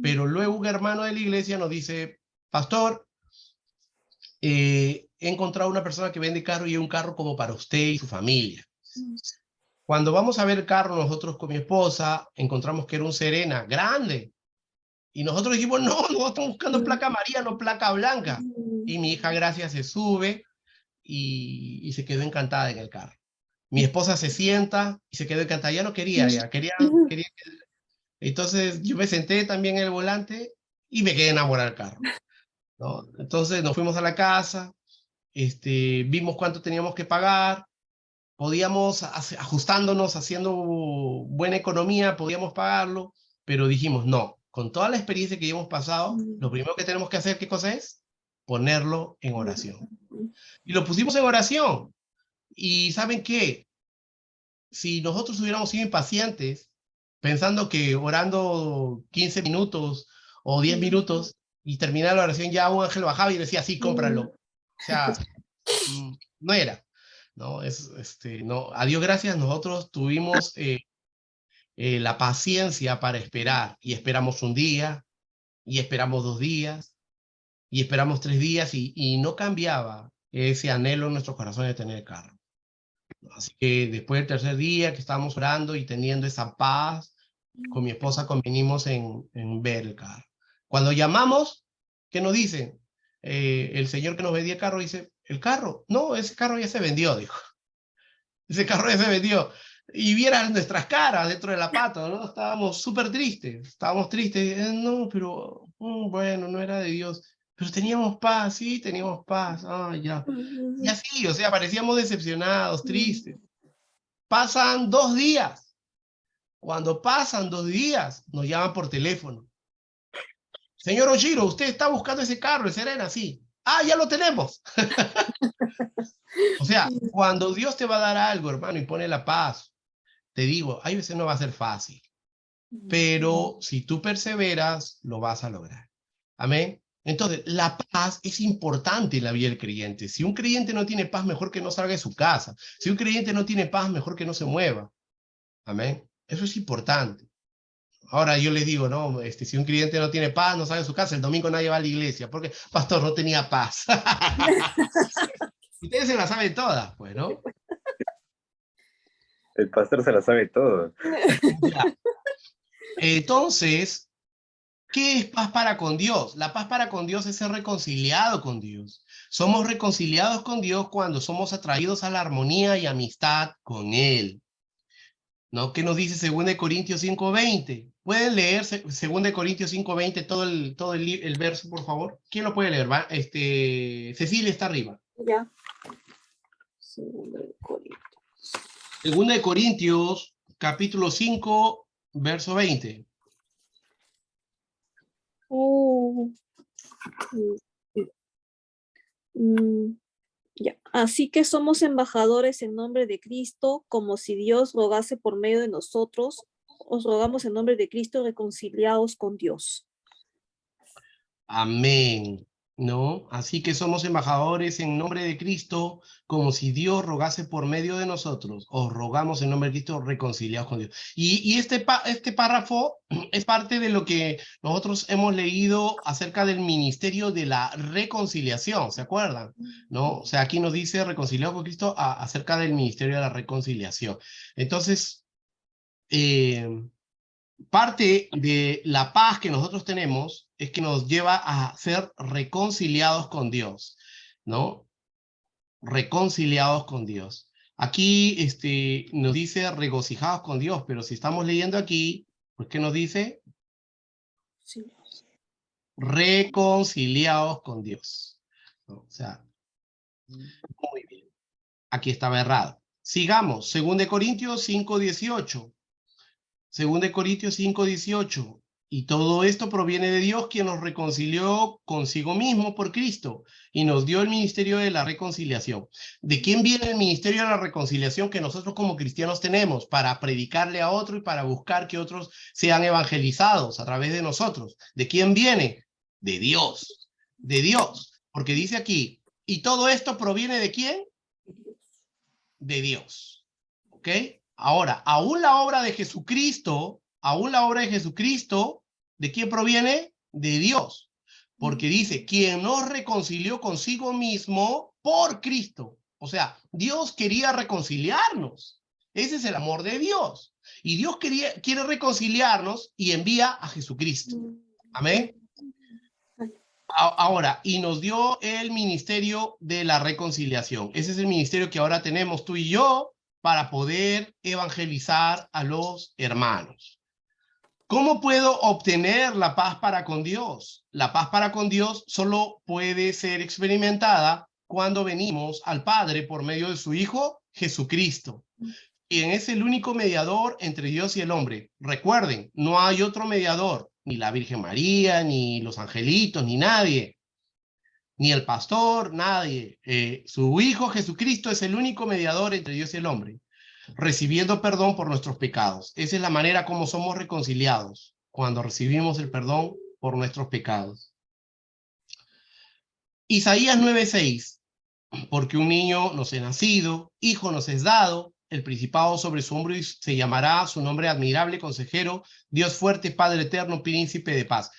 Pero luego un hermano de la iglesia nos dice, pastor, he encontrado una persona que vende carro y es un carro como para usted y su familia. Cuando vamos a ver el carro, nosotros con mi esposa encontramos que era un Serena grande. Y nosotros dijimos, no, estamos buscando placa amarilla, no placa blanca. Y mi hija, gracias, se sube y se quedó encantada en el carro. Mi esposa se sienta y se quedó encantada. Ya no quería, ya quería Entonces yo me senté también en el volante y me quedé enamorado del carro, ¿no? Entonces nos fuimos a la casa, vimos cuánto teníamos que pagar, podíamos, ajustándonos, haciendo buena economía, podíamos pagarlo, pero dijimos, no, con toda la experiencia que ya hemos pasado, lo primero que tenemos que hacer, ¿qué cosa es? Ponerlo en oración. Y lo pusimos en oración. Y ¿saben qué? Si nosotros hubiéramos sido impacientes, pensando que orando 15 minutos o 10 minutos y terminar la oración, ya un ángel bajaba y decía, sí, cómpralo. O sea, no era. No, no, a Dios gracias, nosotros tuvimos la paciencia para esperar, y esperamos un día, y esperamos 2 días, y esperamos 3 días, y no cambiaba ese anhelo en nuestro corazón de tener el carro. Así que después del tercer día que estábamos orando y teniendo esa paz, con mi esposa convenimos en ver el carro. Cuando llamamos, ¿qué nos dicen? El señor que nos vendía el carro dice, ¿el carro? No, ese carro ya se vendió, dijo. Ese carro ya se vendió. Y vieran nuestras caras dentro de la pata, ¿no? Estábamos súper tristes, estábamos tristes. No, pero bueno, no era de Dios. Pero teníamos paz, sí, teníamos paz. Ah, ya. Y así, o sea, parecíamos decepcionados, tristes. Pasan 2 días. Cuando pasan 2 días, nos llaman por teléfono. Señor Oshiro, usted está buscando ese carro, el Serena, sí. Ah, ya lo tenemos. O sea, cuando Dios te va a dar algo, hermano, y pone la paz, te digo, hay veces no va a ser fácil, pero si tú perseveras, lo vas a lograr. Amén. Entonces, la paz es importante en la vida del creyente. Si un creyente no tiene paz, mejor que no salga de su casa. Si un creyente no tiene paz, mejor que no se mueva. Amén. Eso es importante. Ahora yo les digo, no, si un cliente no tiene paz, no sale de su casa, el domingo nadie va a la iglesia, porque pastor no tenía paz. Ustedes se la saben todas, pues, ¿no? El pastor se la sabe todo. Ya. Entonces, ¿qué es paz para con Dios? La paz para con Dios es ser reconciliado con Dios. Somos reconciliados con Dios cuando somos atraídos a la armonía y amistad con Él. ¿No? ¿Qué nos dice 2 Corintios 5:20? ¿Pueden leer 2 Corintios 5:20 todo el verso, por favor? ¿Quién lo puede leer? ¿Va? Cecilia está arriba. Ya. 2 Corintios. 2 Corintios, capítulo 5, verso 20. Ya. Así que somos embajadores en nombre de Cristo, como si Dios rogase por medio de nosotros. Os rogamos en nombre de Cristo, reconciliados con Dios. Amén. ¿No? Así que somos embajadores en nombre de Cristo, como si Dios rogase por medio de nosotros. Os rogamos en nombre de Cristo, reconciliados con Dios. Y este párrafo es parte de lo que nosotros hemos leído acerca del ministerio de la reconciliación, ¿se acuerdan? ¿No? O sea, aquí nos dice reconciliados con Cristo acerca del ministerio de la reconciliación. Entonces, parte de la paz que nosotros tenemos es que nos lleva a ser reconciliados con Dios, ¿no? Reconciliados con Dios. Aquí nos dice regocijados con Dios, pero si estamos leyendo aquí, pues ¿qué nos dice? Sí. Reconciliados con Dios. ¿No? O sea, muy bien. Aquí estaba errado. Sigamos, 2 Corintios 5:18. 2 Corintios 5:18. Y todo esto proviene de Dios, quien nos reconcilió consigo mismo por Cristo y nos dio el ministerio de la reconciliación. ¿De quién viene el ministerio de la reconciliación que nosotros como cristianos tenemos? Para predicarle a otro y para buscar que otros sean evangelizados a través de nosotros. ¿De quién viene? De Dios. De Dios. Porque dice aquí, ¿y todo esto proviene de quién? De Dios. ¿Ok? Ahora, aún la obra de Jesucristo, ¿de quién proviene? De Dios. Porque dice, quien nos reconcilió consigo mismo por Cristo. O sea, Dios quería reconciliarnos. Ese es el amor de Dios. Y Dios quiere reconciliarnos y envía a Jesucristo. Amén. Ahora, y nos dio el ministerio de la reconciliación. Ese es el ministerio que ahora tenemos tú y yo para poder evangelizar a los hermanos. ¿Cómo puedo obtener la paz para con Dios? La paz para con Dios solo puede ser experimentada cuando venimos al Padre por medio de su Hijo Jesucristo. Quien es el único mediador entre Dios y el hombre. Recuerden, no hay otro mediador, ni la Virgen María, ni los angelitos, ni nadie, ni el pastor, nadie. Su Hijo Jesucristo es el único mediador entre Dios y el hombre, recibiendo perdón por nuestros pecados. Esa es la manera como somos reconciliados, cuando recibimos el perdón por nuestros pecados. Isaías 9:6, porque un niño nos es nacido, hijo nos es dado, el principado sobre su hombro y se llamará su nombre admirable, consejero, Dios fuerte, Padre eterno, príncipe de paz.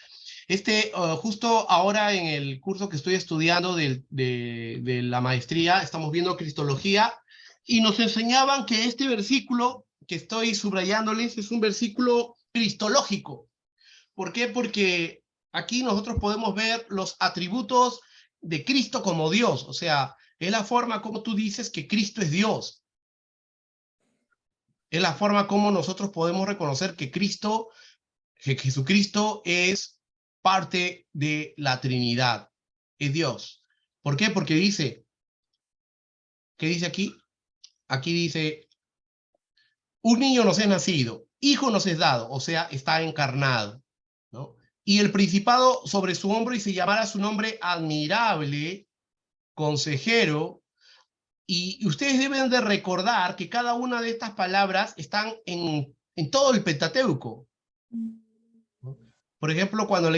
Justo ahora en el curso que estoy estudiando de la maestría, estamos viendo Cristología, y nos enseñaban que este versículo que estoy subrayándoles es un versículo cristológico. ¿Por qué? Porque aquí nosotros podemos ver los atributos de Cristo como Dios, o sea, es la forma como tú dices que Cristo es Dios. Es la forma como nosotros podemos reconocer que Jesucristo es parte de la Trinidad, es Dios. ¿Por qué? Porque dice, ¿qué dice aquí? Aquí dice, un niño nos es nacido, hijo nos es dado, o sea, está encarnado, ¿no? Y el principado sobre su hombro y se llamará su nombre admirable, consejero. Y ustedes deben de recordar que cada una de estas palabras están en todo el Pentateuco. Por ejemplo, cuando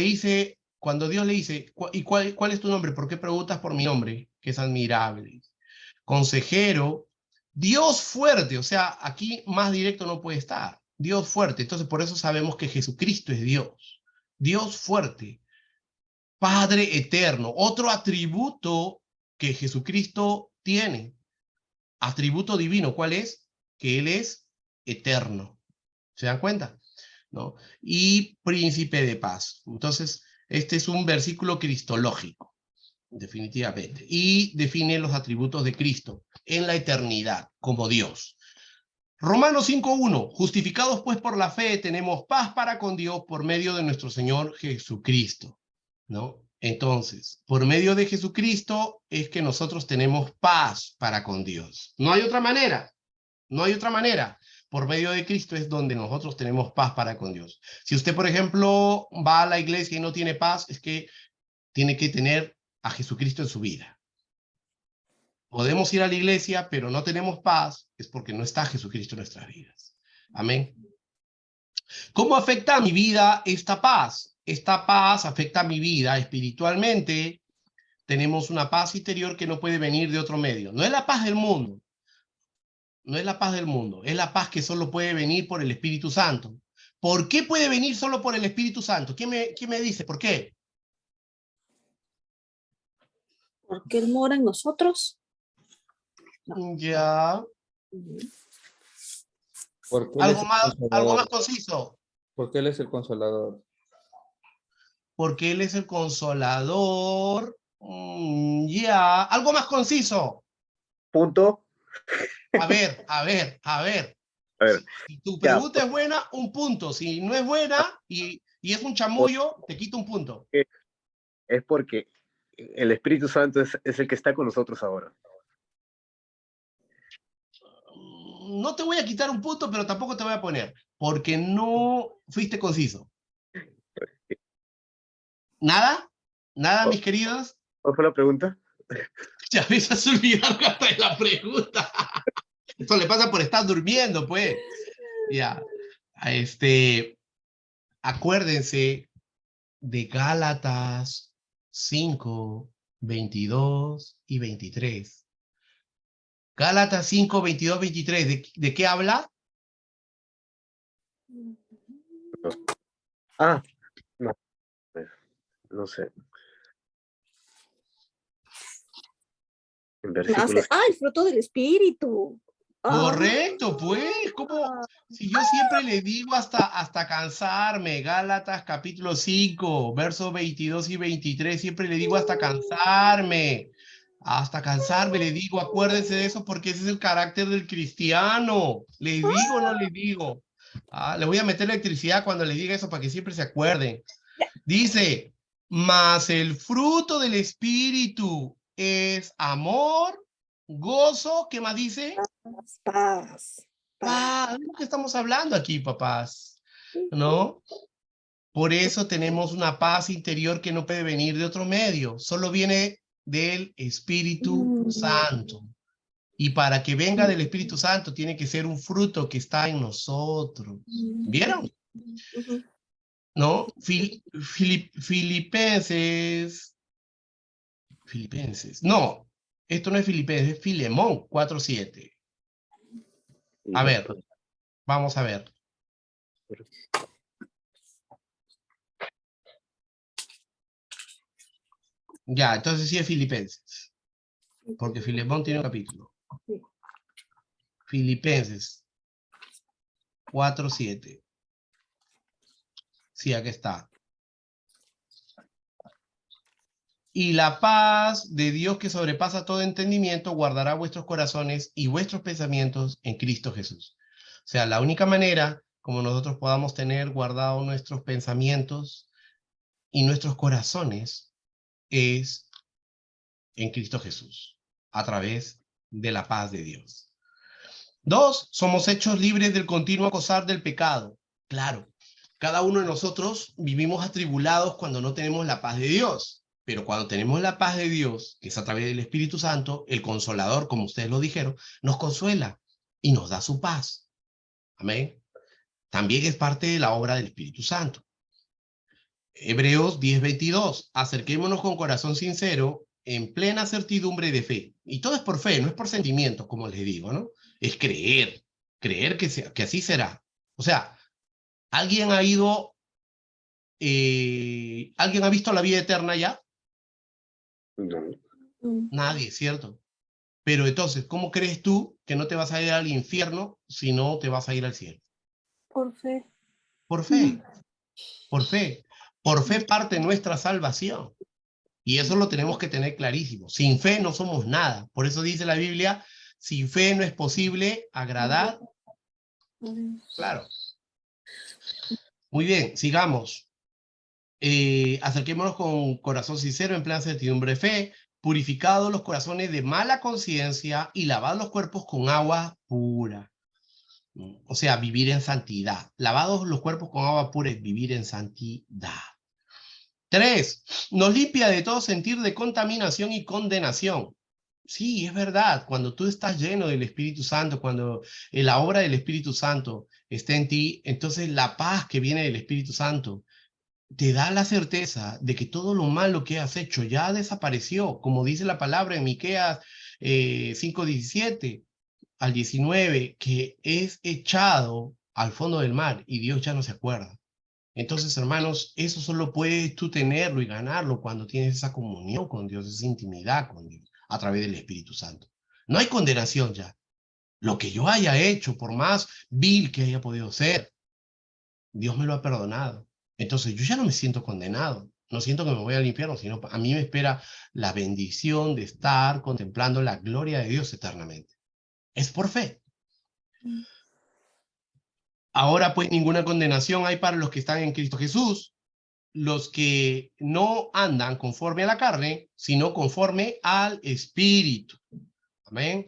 Dios le dice, ¿y cuál es tu nombre? ¿Por qué preguntas por mi nombre? Que es admirable. Consejero, Dios fuerte, o sea, aquí más directo no puede estar. Dios fuerte, entonces por eso sabemos que Jesucristo es Dios. Dios fuerte, Padre eterno, otro atributo que Jesucristo tiene. Atributo divino, ¿cuál es? Que Él es eterno. ¿Se dan cuenta? ¿No? Y príncipe de paz. Entonces, este es un versículo cristológico, definitivamente. Y define los atributos de Cristo en la eternidad, como Dios. Romanos 5:1. Justificados pues por la fe, tenemos paz para con Dios por medio de nuestro Señor Jesucristo. ¿No? Entonces, por medio de Jesucristo es que nosotros tenemos paz para con Dios. No hay otra manera. No hay otra manera. Por medio de Cristo es donde nosotros tenemos paz para con Dios. Si usted, por ejemplo, va a la iglesia y no tiene paz, es que tiene que tener a Jesucristo en su vida. Podemos ir a la iglesia, pero no tenemos paz, es porque no está Jesucristo en nuestras vidas. Amén. ¿Cómo afecta a mi vida esta paz? Esta paz afecta a mi vida espiritualmente. Tenemos una paz interior que no puede venir de otro medio. No es la paz del mundo. No es la paz del mundo. Es la paz que solo puede venir por el Espíritu Santo. ¿Por qué puede venir solo por el Espíritu Santo? ¿Quién me dice por qué? Porque Él mora en nosotros. Ya. Porque Él es Algo el más consolador. conciso. Porque Él es el consolador. Porque Él es el consolador. Ya. Algo más conciso. Punto. A ver. A ver, Si tu ya, pregunta es buena, un punto. Si no es buena y es un chamullo, te quito un punto. es porque el Espíritu Santo es el que está con nosotros ahora. No te voy a quitar un punto, pero tampoco te voy a poner, porque no fuiste conciso. ¿Nada? ¿Nada, mis queridos? ¿Cuál fue la pregunta? Ya me has olvidado hasta de la pregunta. Esto le pasa por estar durmiendo, pues. Ya. Acuérdense de Gálatas 5, 22 y 23. Gálatas 5, 22, 23. ¿De qué habla? No sé. En versículos. El fruto del Espíritu. Correcto, pues. ¿Cómo? Si yo siempre le digo hasta cansarme, Gálatas capítulo 5, versos 22 y 23, siempre le digo hasta cansarme. Hasta cansarme le digo, acuérdense de eso porque ese es el carácter del cristiano. ¿Les digo o no les digo? Le voy a meter electricidad cuando les diga eso para que siempre se acuerden. Dice, mas el fruto del Espíritu es amor, gozo, ¿qué más dice? Paz. Paz, es lo que estamos hablando aquí, papás, ¿no? Por eso tenemos una paz interior que no puede venir de otro medio, solo viene del Espíritu Santo. Y para que venga del Espíritu Santo tiene que ser un fruto que está en nosotros. ¿Vieron? ¿No? Filipenses. No, esto no es Filipenses, es Filemón 4:7. A ver, vamos a ver. Ya, entonces sí es Filipenses. Porque Filemón tiene un capítulo. Sí. Filipenses 4:7. Sí, aquí está. Y la paz de Dios que sobrepasa todo entendimiento guardará vuestros corazones y vuestros pensamientos en Cristo Jesús. O sea, la única manera como nosotros podamos tener guardados nuestros pensamientos y nuestros corazones es en Cristo Jesús, a través de la paz de Dios. 2, somos hechos libres del continuo acosar del pecado. Claro, cada uno de nosotros vivimos atribulados cuando no tenemos la paz de Dios. Pero cuando tenemos la paz de Dios, que es a través del Espíritu Santo, el Consolador, como ustedes lo dijeron, nos consuela y nos da su paz. Amén. También es parte de la obra del Espíritu Santo. Hebreos 10:22. Acerquémonos con corazón sincero, en plena certidumbre de fe. Y todo es por fe, no es por sentimientos, como les digo, ¿no? Es creer que así será. O sea, ¿alguien ha ido, alguien ha visto la vida eterna ya? No. Nadie, ¿cierto? Pero entonces, ¿cómo crees tú que no te vas a ir al infierno si no te vas a ir al cielo? Por fe. Por fe, por fe. Por fe parte nuestra salvación. Y eso lo tenemos que tener clarísimo. Sin fe no somos nada. Por eso dice la Biblia, sin fe no es posible agradar. Claro. Muy bien, sigamos. Acerquémonos con corazón sincero, en plan certidumbre de fe, purificados los corazones de mala conciencia y lavados los cuerpos con agua pura. O sea, vivir en santidad. Lavados los cuerpos con agua pura es vivir en santidad. 3, nos limpia de todo sentir de contaminación y condenación. Sí, es verdad, cuando tú estás lleno del Espíritu Santo, cuando la obra del Espíritu Santo está en ti, entonces la paz que viene del Espíritu Santo te da la certeza de que todo lo malo que has hecho ya desapareció, como dice la palabra en Miqueas 5:17 al 19, que es echado al fondo del mar y Dios ya no se acuerda. Entonces, hermanos, eso solo puedes tú tenerlo y ganarlo cuando tienes esa comunión con Dios, esa intimidad con Dios, a través del Espíritu Santo. No hay condenación ya. Lo que yo haya hecho, por más vil que haya podido ser, Dios me lo ha perdonado. Entonces, yo ya no me siento condenado. No siento que me voy al infierno, sino a mí me espera la bendición de estar contemplando la gloria de Dios eternamente. Es por fe. Ahora, pues, ninguna condenación hay para los que están en Cristo Jesús, los que no andan conforme a la carne, sino conforme al Espíritu. Amén.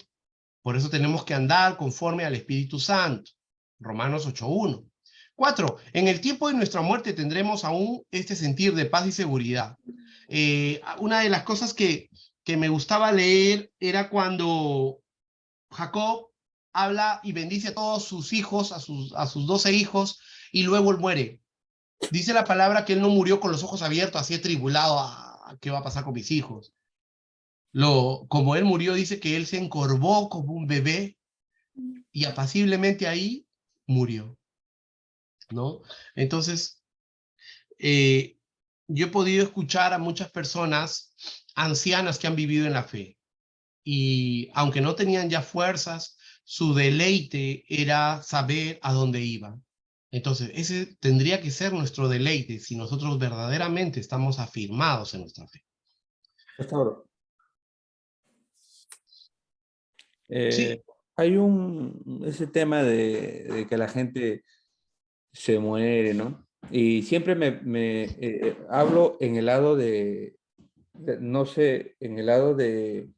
Por eso tenemos que andar conforme al Espíritu Santo. Romanos 8:1. 4. En el tiempo de nuestra muerte tendremos aún este sentir de paz y seguridad. Una de las cosas que me gustaba leer era cuando Jacob habla y bendice a todos sus hijos, a sus 12 hijos, y luego él muere. Dice la palabra que él no murió con los ojos abiertos, así atribulado a qué va a pasar con mis hijos. Como él murió, dice que él se encorvó como un bebé y apaciblemente ahí murió, ¿no? Entonces, yo he podido escuchar a muchas personas ancianas que han vivido en la fe y aunque no tenían ya fuerzas, su deleite era saber a dónde iban. Entonces, ese tendría que ser nuestro deleite si nosotros verdaderamente estamos afirmados en nuestra fe. Pastor, Sí, hay ese tema de que la gente se muere, ¿no? Y siempre hablo en el lado no sé, en el lado de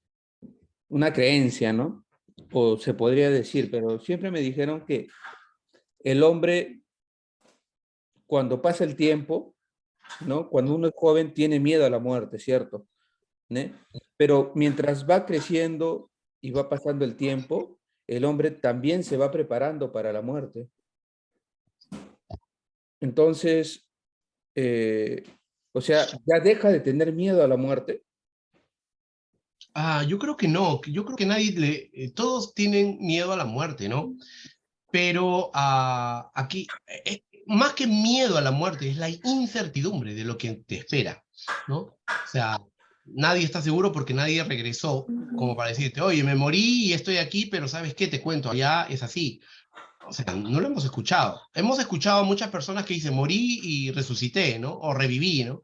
una creencia, ¿no? O se podría decir, pero siempre me dijeron que el hombre, cuando pasa el tiempo, ¿no? Cuando uno es joven, tiene miedo a la muerte, ¿cierto? ¿Ne? Pero mientras va creciendo y va pasando el tiempo, el hombre también se va preparando para la muerte. Entonces, eh, o sea, ya deja de tener miedo a la muerte. Yo creo que no, yo creo que todos tienen miedo a la muerte, ¿no? Pero aquí, más que miedo a la muerte, es la incertidumbre de lo que te espera, ¿no? O sea, nadie está seguro porque nadie regresó como para decirte, oye, me morí y estoy aquí, pero ¿sabes qué? Te cuento, allá es así. O sea, no lo hemos escuchado. Hemos escuchado a muchas personas que dicen, morí y resucité, ¿no? O reviví, ¿no?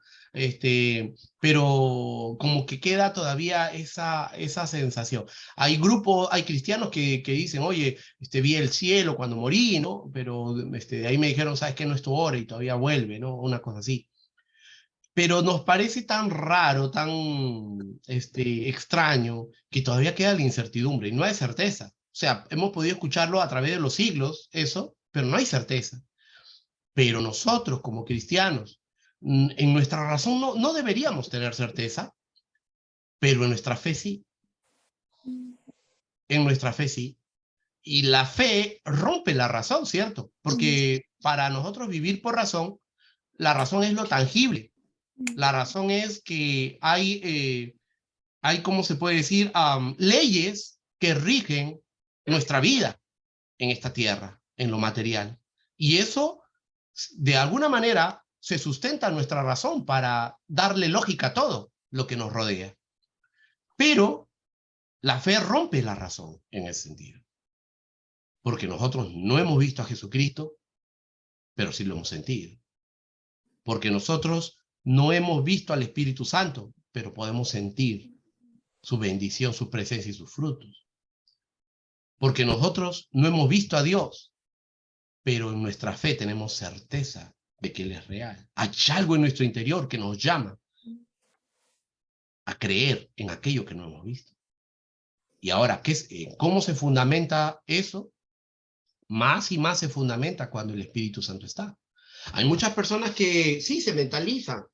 Pero como que queda todavía esa sensación. Hay grupos, hay cristianos que dicen, oye, vi el cielo cuando morí, ¿no? Pero de ahí me dijeron, ¿sabes qué? No es tu hora y todavía vuelve, ¿no? Una cosa así. Pero nos parece tan raro, tan extraño, que todavía queda la incertidumbre y no hay certeza. O sea, hemos podido escucharlo a través de los siglos, eso, pero no hay certeza. Pero nosotros, como cristianos, en nuestra razón no deberíamos tener certeza, pero en nuestra fe sí. En nuestra fe sí. Y la fe rompe la razón, ¿cierto? Porque para nosotros vivir por razón, la razón es lo tangible. La razón es que ¿cómo se puede decir? Leyes que rigen nuestra vida en esta tierra, en lo material. Y eso, de alguna manera, se sustenta nuestra razón para darle lógica a todo lo que nos rodea. Pero la fe rompe la razón en ese sentido. Porque nosotros no hemos visto a Jesucristo, pero sí lo hemos sentido. Porque nosotros no hemos visto al Espíritu Santo, pero podemos sentir su bendición, su presencia y sus frutos. Porque nosotros no hemos visto a Dios, pero en nuestra fe tenemos certeza de que Él es real. Hay algo en nuestro interior que nos llama a creer en aquello que no hemos visto. Y ahora, ¿cómo se fundamenta eso? Más y más se fundamenta cuando el Espíritu Santo está. Hay muchas personas que sí se mentalizan,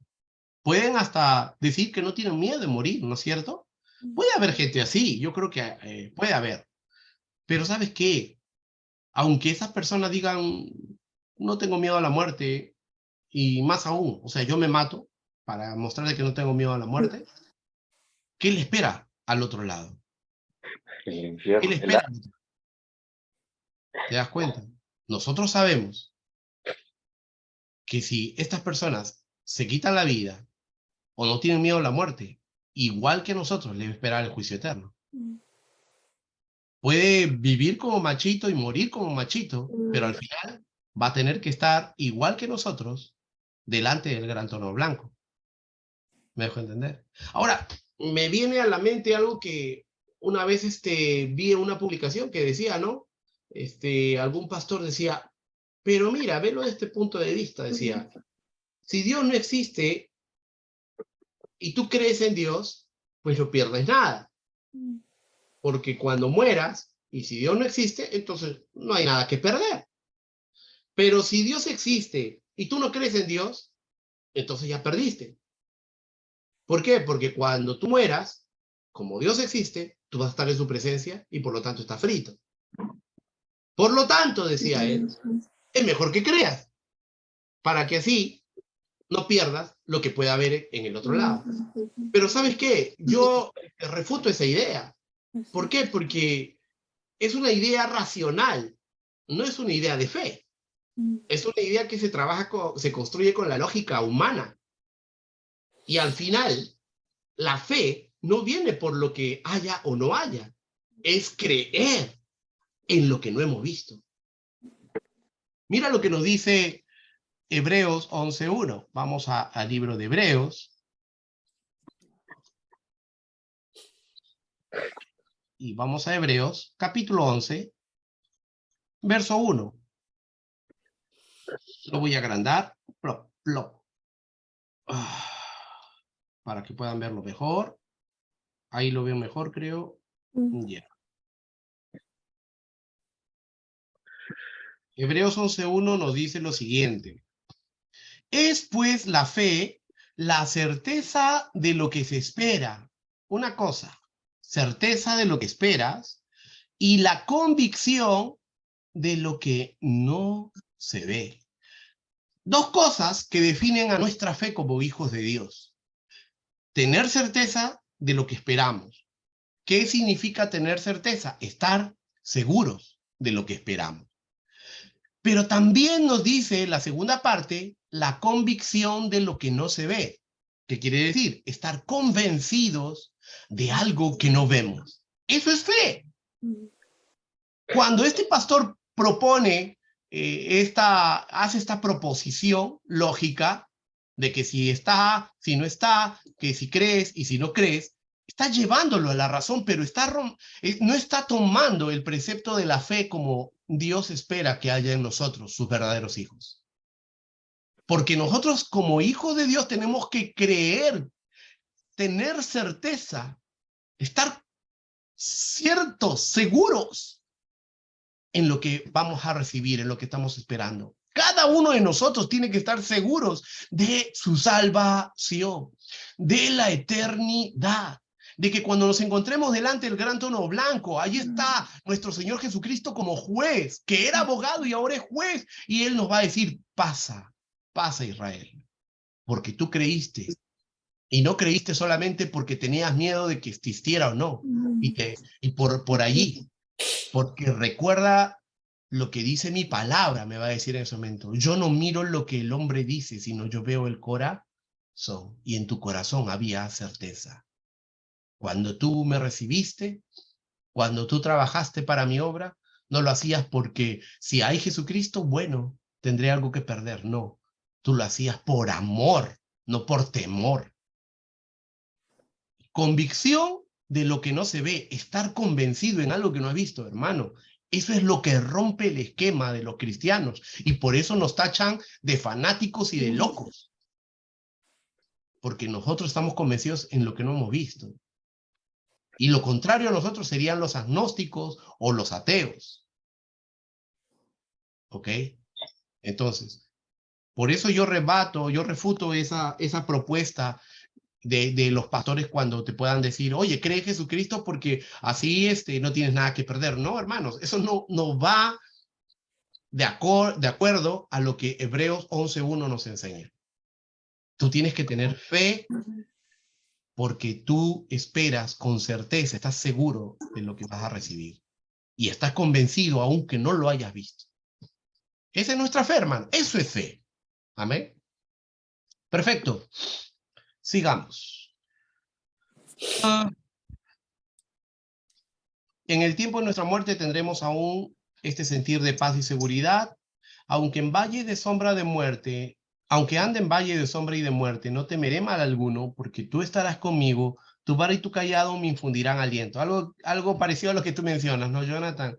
pueden hasta decir que no tienen miedo de morir, ¿no es cierto? Puede haber gente así, yo creo que puede haber. Pero ¿sabes qué? Aunque esas personas digan, no tengo miedo a la muerte, y más aún, o sea, yo me mato para mostrarle que no tengo miedo a la muerte, ¿qué le espera al otro lado? El ¿Qué le infierno, espera al otro? ¿Te das cuenta? Nosotros sabemos que si estas personas se quitan la vida o no tienen miedo a la muerte, igual que nosotros, les espera el juicio eterno. Puede vivir como machito y morir como machito, pero al final va a tener que estar igual que nosotros delante del gran trono blanco. ¿Me dejo entender? Ahora, me viene a la mente algo que una vez vi en una publicación que decía, ¿no? Algún pastor decía, pero mira, velo desde este punto de vista, decía, si Dios no existe y tú crees en Dios, pues no pierdes nada, porque cuando mueras, y si Dios no existe, entonces no hay nada que perder. Pero si Dios existe y tú no crees en Dios, entonces ya perdiste. ¿Por qué? Porque cuando tú mueras, como Dios existe, tú vas a estar en su presencia y por lo tanto está frito. Por lo tanto, decía él, es mejor que creas, para que así no pierdas lo que pueda haber en el otro lado. Pero ¿sabes qué? Yo refuto esa idea. ¿Por qué? Porque es una idea racional, no es una idea de fe. Es una idea que se construye con la lógica humana. Y al final, la fe no viene por lo que haya o no haya, es creer en lo que no hemos visto. Mira lo que nos dice Hebreos 11:1. Vamos al libro de Hebreos. Y vamos a Hebreos, capítulo 11, verso 1. Lo voy a agrandar. Plop, plop. Para que puedan verlo mejor. Ahí lo veo mejor, creo. Ya. Hebreos 11:1 nos dice lo siguiente. Es pues la fe, la certeza de lo que se espera. Una cosa, certeza de lo que esperas y la convicción de lo que no se ve. Dos cosas que definen a nuestra fe como hijos de Dios. Tener certeza de lo que esperamos. ¿Qué significa tener certeza? Estar seguros de lo que esperamos. Pero también nos dice la segunda parte, la convicción de lo que no se ve. ¿Qué quiere decir? Estar convencidos de algo que no vemos. Eso es fe. Cuando este pastor propone, hace esta proposición lógica de que si está, si no está, que si crees y si no crees, está llevándolo a la razón, pero no está tomando el precepto de la fe como Dios espera que haya en nosotros, sus verdaderos hijos. Porque nosotros como hijos de Dios tenemos que creer, tener certeza, estar ciertos, seguros en lo que vamos a recibir, en lo que estamos esperando. Cada uno de nosotros tiene que estar seguros de su salvación, de la eternidad, de que cuando nos encontremos delante del gran trono blanco, ahí está nuestro Señor Jesucristo como juez, que era abogado y ahora es juez, y Él nos va a decir, pasa, pasa Israel, porque tú creíste, y no creíste solamente porque tenías miedo de que existiera o no, y por allí, porque recuerda lo que dice mi palabra, me va a decir en ese momento. Yo no miro lo que el hombre dice, sino yo veo el corazón. Y en tu corazón había certeza. Cuando tú me recibiste, cuando tú trabajaste para mi obra, no lo hacías porque si hay Jesucristo, bueno, tendré algo que perder. No, tú lo hacías por amor, no por temor. Convicción de lo que no se ve, estar convencido en algo que no has visto, hermano. Eso es lo que rompe el esquema de los cristianos y por eso nos tachan de fanáticos y de locos. Porque nosotros estamos convencidos en lo que no hemos visto. Y lo contrario a nosotros serían los agnósticos o los ateos. ¿Ok? Entonces, por eso yo refuto esa propuesta de los pastores cuando te puedan decir, oye, cree en Jesucristo porque así no tienes nada que perder. No, hermanos, eso no va de acuerdo a lo que Hebreos 11:1 nos enseña. Tú tienes que tener fe porque tú esperas con certeza, estás seguro de lo que vas a recibir. Y estás convencido aunque no lo hayas visto. Esa es nuestra fe, hermano. Eso es fe. Amén. Perfecto. Sigamos. En el tiempo de nuestra muerte tendremos aún este sentir de paz y seguridad, aunque en valle de sombra de muerte, aunque ande en valle de sombra y de muerte, no temeré mal alguno, porque tú estarás conmigo, tu vara y tu callado me infundirán aliento. Algo parecido a lo que tú mencionas, ¿no, Jonathan?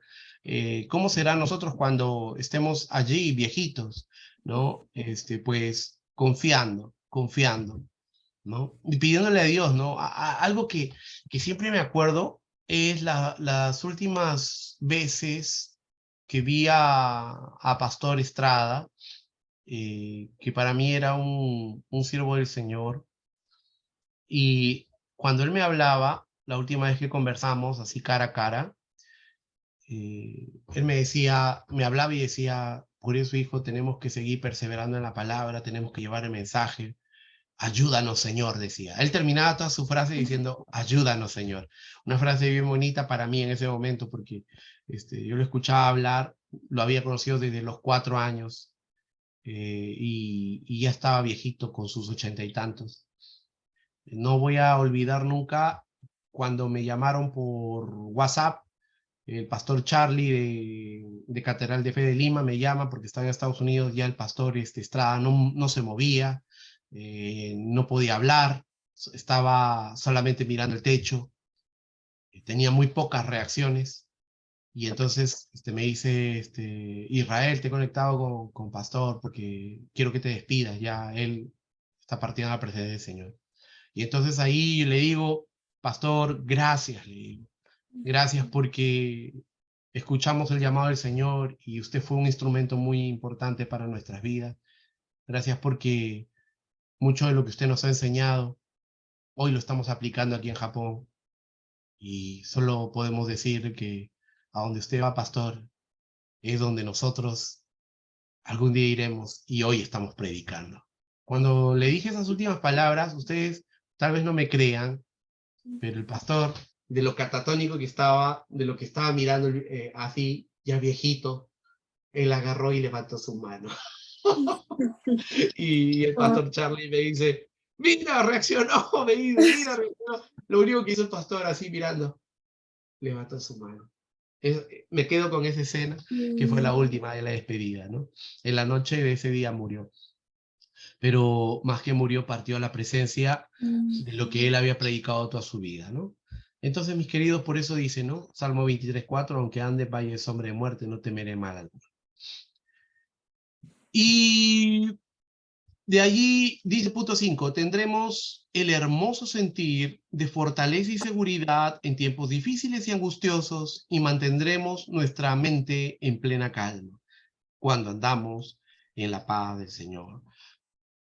¿Cómo será nosotros cuando estemos allí viejitos, ¿no? Pues confiando, ¿no? Y pidiéndole a Dios, ¿no? Algo que siempre me acuerdo es las últimas veces que vi a Pastor Estrada, que para mí era un siervo del Señor, y cuando él me hablaba, la última vez que conversamos, así cara a cara, él me hablaba y decía, por eso, hijo, tenemos que seguir perseverando en la palabra, tenemos que llevar el mensaje. Ayúdanos, Señor, decía. Él terminaba toda su frase diciendo, ayúdanos, Señor. Una frase bien bonita para mí en ese momento, porque yo lo escuchaba hablar, lo había conocido desde los 4 años, y ya estaba viejito con sus 80 y tantos. No voy a olvidar nunca cuando me llamaron por WhatsApp, el pastor Charlie de Catedral de Fe de Lima me llama porque está en Estados Unidos, ya el pastor Estrada no se movía, no podía hablar, estaba solamente mirando el techo, tenía muy pocas reacciones, Y entonces me dice, Israel, te he conectado con Pastor porque quiero que te despidas, ya él está partiendo a la presencia del Señor. Y entonces ahí le digo, Pastor, gracias, le digo, gracias porque escuchamos el llamado del Señor y usted fue un instrumento muy importante para nuestras vidas. Gracias porque mucho de lo que usted nos ha enseñado, hoy lo estamos aplicando aquí en Japón. Y solo podemos decir que a donde usted va, Pastor, es donde nosotros algún día iremos y hoy estamos predicando. Cuando le dije esas últimas palabras, ustedes tal vez no me crean, pero el pastor, de lo catatónico que estaba, de lo que estaba mirando así, ya viejito, él agarró y levantó su mano. Y el pastor Charlie me dice, mira, reaccionó, me dice, mira, reaccionó. Lo único que hizo el pastor así mirando, levantó su mano. Me quedo con esa escena, que fue la última de la despedida, ¿no? En la noche de ese día murió. Pero más que murió, partió a la presencia de lo que él había predicado toda su vida, ¿no? Entonces, mis queridos, por eso dice, ¿no? Salmo 23:4, aunque ande valle de sombra de muerte, no temeré mal alguno. Y de allí, dice punto 5, tendremos el hermoso sentir de fortaleza y seguridad en tiempos difíciles y angustiosos y mantendremos nuestra mente en plena calma cuando andamos en la paz del Señor.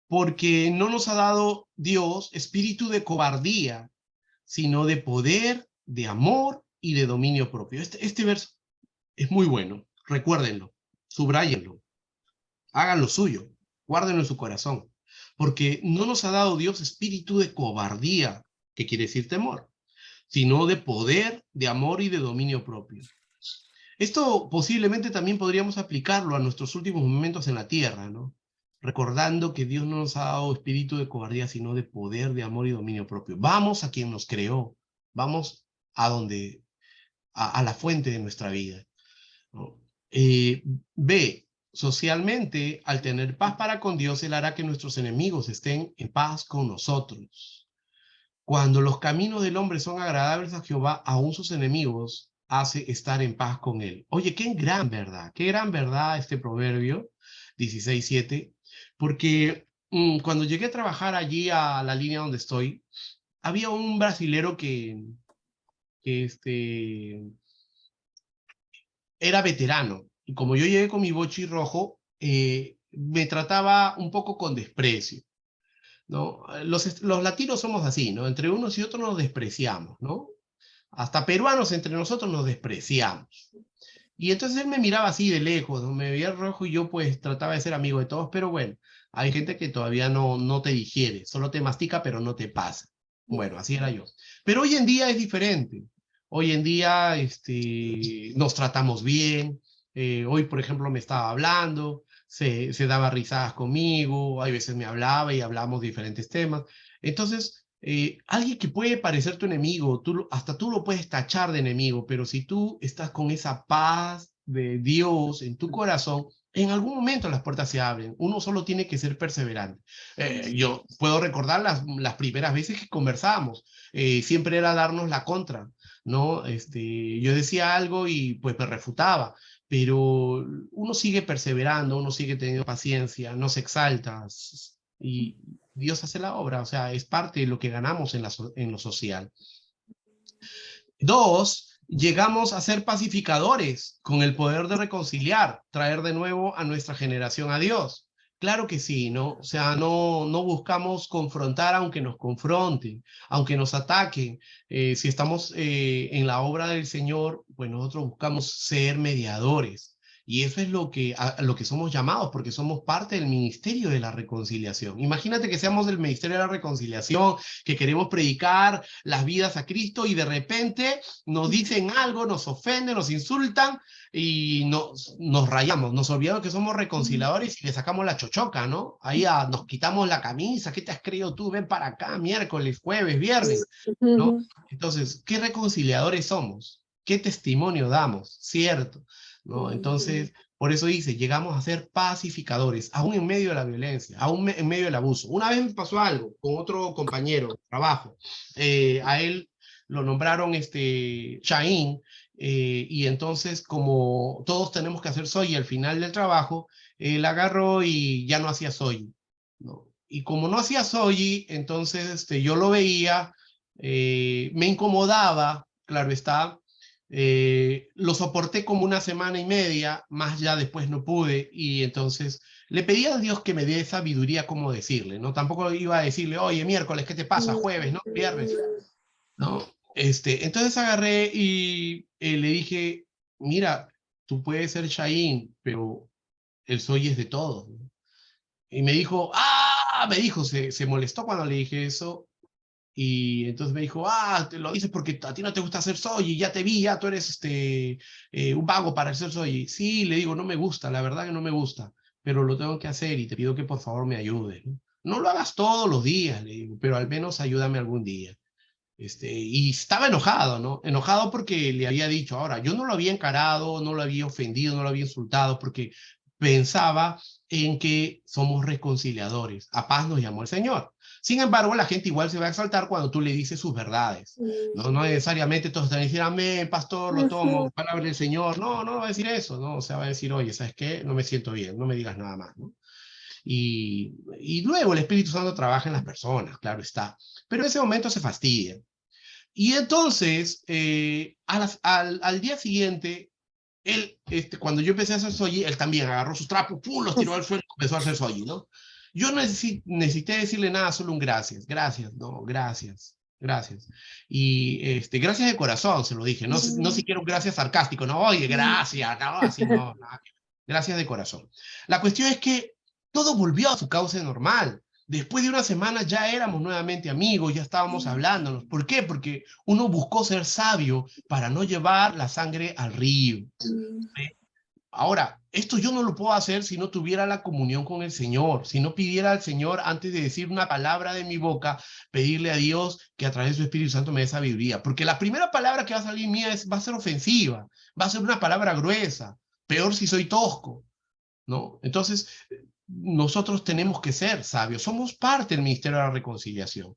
Porque no nos ha dado Dios espíritu de cobardía, sino de poder, de amor y de dominio propio. Este verso es muy bueno, recuérdenlo, subráyenlo, háganlo suyo, guárdenlo en su corazón, porque no nos ha dado Dios espíritu de cobardía, que quiere decir temor, sino de poder, de amor y de dominio propio. Esto posiblemente también podríamos aplicarlo a nuestros últimos momentos en la tierra, ¿no? Recordando que Dios no nos ha dado espíritu de cobardía, sino de poder, de amor y dominio propio. Vamos a quien nos creó, vamos a donde, a la fuente de nuestra vida, ¿no? B, socialmente, al tener paz para con Dios, Él hará que nuestros enemigos estén en paz con nosotros. Cuando los caminos del hombre son agradables a Jehová, aún sus enemigos hace estar en paz con él. Oye, qué gran verdad este proverbio 16:7, porque cuando llegué a trabajar allí a la línea donde estoy, había un brasilero que era veterano, y como yo llegué con mi bochi rojo, me trataba un poco con desprecio, ¿no? Los latinos somos así, ¿no? Entre unos y otros nos despreciamos, ¿no? Hasta peruanos entre nosotros nos despreciamos. Y entonces él me miraba así de lejos, ¿no? Me veía rojo y yo pues trataba de ser amigo de todos, pero bueno, hay gente que todavía no te digiere, solo te mastica, pero no te pasa. Bueno, así era yo. Pero hoy en día es diferente. Hoy en día nos tratamos bien. Hoy, por ejemplo, me estaba hablando, se daba risadas conmigo, hay veces me hablaba y hablamos diferentes temas. Entonces, alguien que puede parecer tu enemigo, hasta tú lo puedes tachar de enemigo, pero si tú estás con esa paz de Dios en tu corazón, en algún momento las puertas se abren. Uno solo tiene que ser perseverante. Yo puedo recordar las primeras veces que conversábamos. Siempre era darnos la contra, ¿no? Yo decía algo y pues me refutaba, pero uno sigue perseverando, uno sigue teniendo paciencia, no se exalta y Dios hace la obra, o sea, es parte de lo que ganamos en lo social. 2, llegamos a ser pacificadores con el poder de reconciliar, traer de nuevo a nuestra generación a Dios. Claro que sí, ¿no? O sea, no buscamos confrontar aunque nos confronten, aunque nos ataquen. Si estamos en la obra del Señor, pues nosotros buscamos ser mediadores. Y eso es a lo que somos llamados, porque somos parte del ministerio de la reconciliación. Imagínate que seamos del ministerio de la reconciliación, que queremos predicar las vidas a Cristo y de repente nos dicen algo, nos ofenden, nos insultan y nos rayamos, nos olvidamos que somos reconciliadores y le sacamos la chochoca, ¿no? Ahí nos quitamos la camisa, ¿qué te has creído tú? Ven para acá, miércoles, jueves, viernes, ¿no? Entonces, ¿qué reconciliadores somos? ¿Qué testimonio damos? ¿Cierto? ¿No? Entonces, por eso dice, llegamos a ser pacificadores, aún en medio de la violencia, aún en medio del abuso. Una vez me pasó algo con otro compañero de trabajo. A él lo nombraron Shahin y entonces como todos tenemos que hacer soy al final del trabajo, él agarró y ya no hacía soy, ¿no? Y como no hacía soy, entonces yo lo veía, me incomodaba, claro está, lo soporté como una semana y media, más ya después no pude, y entonces le pedí a Dios que me dé sabiduría cómo decirle, ¿no? Tampoco iba a decirle, oye, miércoles, ¿qué te pasa? Jueves, ¿no? Viernes, ¿no? Entonces agarré y le dije, mira, tú puedes ser Shain, pero el soy es de todos, ¿no? Y me dijo, me dijo, se molestó cuando le dije eso, y entonces me dijo, te lo dices porque a ti no te gusta hacer soy, y ya te vi, ya tú eres un vago para hacer soy. Sí, le digo, no me gusta, la verdad que no me gusta, pero lo tengo que hacer y te pido que por favor me ayudes, ¿no? No lo hagas todos los días, le digo, pero al menos ayúdame algún día. Y estaba enojado, ¿no? Enojado porque le había dicho, ahora, yo no lo había encarado, no lo había ofendido, no lo había insultado, porque pensaba en que somos reconciliadores. A paz nos llamó el Señor. Sin embargo, la gente igual se va a exaltar cuando tú le dices sus verdades. No, no necesariamente todos están a decir, amén, pastor, lo tomo, palabra del Señor. No, no va a decir eso, ¿no? O sea, va a decir, oye, ¿sabes qué? No me siento bien, no me digas nada más, ¿no? Y luego el Espíritu Santo trabaja en las personas, claro está. Pero en ese momento se fastidia. Y entonces, al día siguiente, él, cuando yo empecé a hacer soyi, él también agarró sus trapos, ¡pum!, los tiró al suelo y comenzó a hacer soyi, ¿no? Yo no necesité decirle nada, solo un gracias, gracias, no, gracias, gracias. Y gracias de corazón, se lo dije, no, no siquiera un gracias sarcástico, no, oye, gracias, no, así no, nada, gracias de corazón. La cuestión es que todo volvió a su cauce normal. Después de una semana ya éramos nuevamente amigos, ya estábamos hablándonos. ¿Por qué? Porque uno buscó ser sabio para no llevar la sangre al río. ¿Sí? Ahora, esto yo no lo puedo hacer si no tuviera la comunión con el Señor, si no pidiera al Señor antes de decir una palabra de mi boca, pedirle a Dios que a través de su Espíritu Santo me dé sabiduría. Porque la primera palabra que va a salir mía va a ser ofensiva, va a ser una palabra gruesa, peor si soy tosco, ¿no? Entonces, nosotros tenemos que ser sabios, somos parte del Ministerio de la Reconciliación.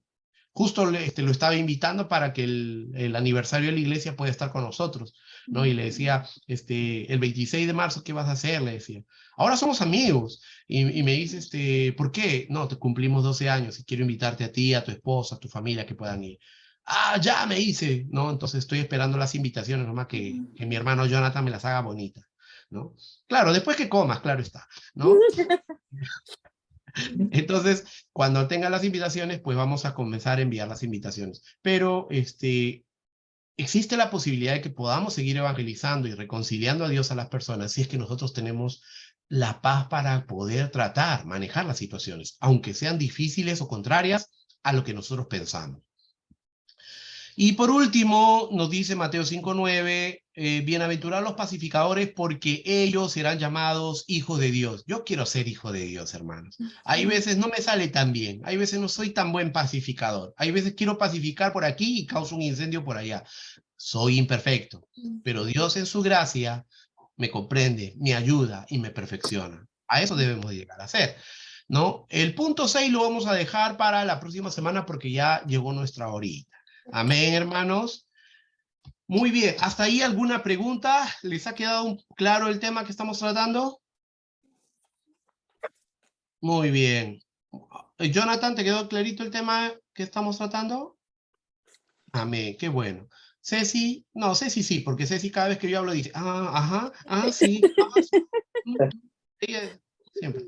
Justo lo estaba invitando para que el aniversario de la iglesia pueda estar con nosotros, ¿no? Y le decía, el 26 de marzo, ¿qué vas a hacer? Le decía. Ahora somos amigos. Y me dice, ¿por qué? No, te cumplimos 12 años y quiero invitarte a ti, a tu esposa, a tu familia que puedan ir. Ya me hice, ¿no? Entonces estoy esperando las invitaciones, nomás que mi hermano Jonathan me las haga bonitas, ¿no? Claro, después que comas, claro está, ¿no? Entonces, cuando tenga las invitaciones, pues vamos a comenzar a enviar las invitaciones. Pero existe la posibilidad de que podamos seguir evangelizando y reconciliando a Dios a las personas si es que nosotros tenemos la paz para poder tratar, manejar las situaciones, aunque sean difíciles o contrarias a lo que nosotros pensamos. Y por último, nos dice Mateo 5:9, bienaventurados los pacificadores porque ellos serán llamados hijos de Dios. Yo quiero ser hijo de Dios, hermanos. Hay veces no me sale tan bien, hay veces no soy tan buen pacificador, hay veces quiero pacificar por aquí y causo un incendio por allá. Soy imperfecto, pero Dios en su gracia me comprende, me ayuda y me perfecciona. A eso debemos llegar a ser, ¿no? El punto 6 lo vamos a dejar para la próxima semana porque ya llegó nuestra horita. Amén, hermanos. Muy bien, ¿hasta ahí alguna pregunta? ¿Les ha quedado claro el tema que estamos tratando? Muy bien. Jonathan, ¿te quedó clarito el tema que estamos tratando? Amén, qué bueno. Ceci, no, Ceci sí, porque Ceci cada vez que yo hablo dice, sí, ella siempre.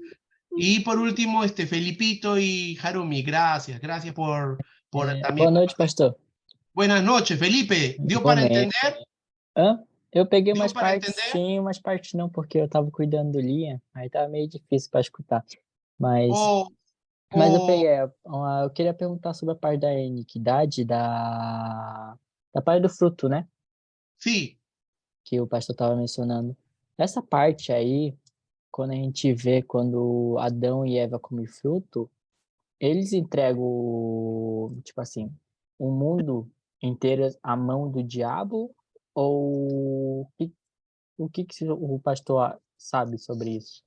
Y por último, Felipito y Harumi, gracias por también. Boa noite, pastor. Buenas noches, Felipe. ¿Dio para Igualmente. entender? Hã? Eu peguei ¿Dio umas para partes entender? sim, umas partes não, porque eu estava cuidando do Liam, aí tava meio difícil para escutar. Mas, O, mas eu o, peguei. Eu queria perguntar sobre a parte da iniquidade, da parte do fruto, né? sí, Que o pastor estava mencionando. Essa parte aí, quando a gente vê quando Adão e Eva comem fruto, eles entregam, tipo assim, o mundo inteiro à mão do diabo? Ou o que o pastor sabe sobre isso?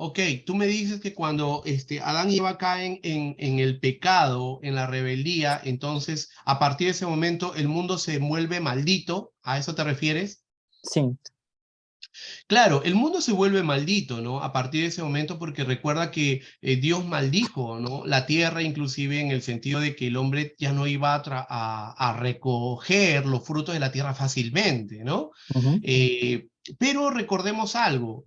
Ok, tú me dices que cuando Adán y Eva caen en el pecado, en la rebeldía, entonces a partir de ese momento el mundo se vuelve maldito. ¿A eso te refieres? Sim, Claro, el mundo se vuelve maldito, ¿no? A partir de ese momento, porque recuerda que Dios maldijo, ¿no? La tierra, inclusive en el sentido de que el hombre ya no iba a recoger los frutos de la tierra fácilmente, ¿no? uhum. Eh, pero recordemos algo.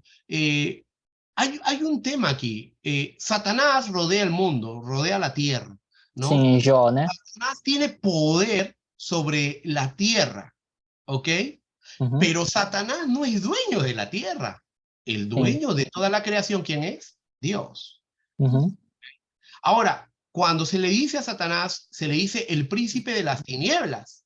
Hay un tema aquí. Satanás rodea el mundo, rodea la tierra, Sim, ¿no? em Jó, né? Satanás tiene poder sobre la tierra, ¿ok? Uhum. Pero Satanás no es dueño de la tierra. El Sim. dueño de toda la creación, ¿quién es? Dios. Uhum. Ahora, cuando se le dice a Satanás, se le dice el príncipe de las tinieblas,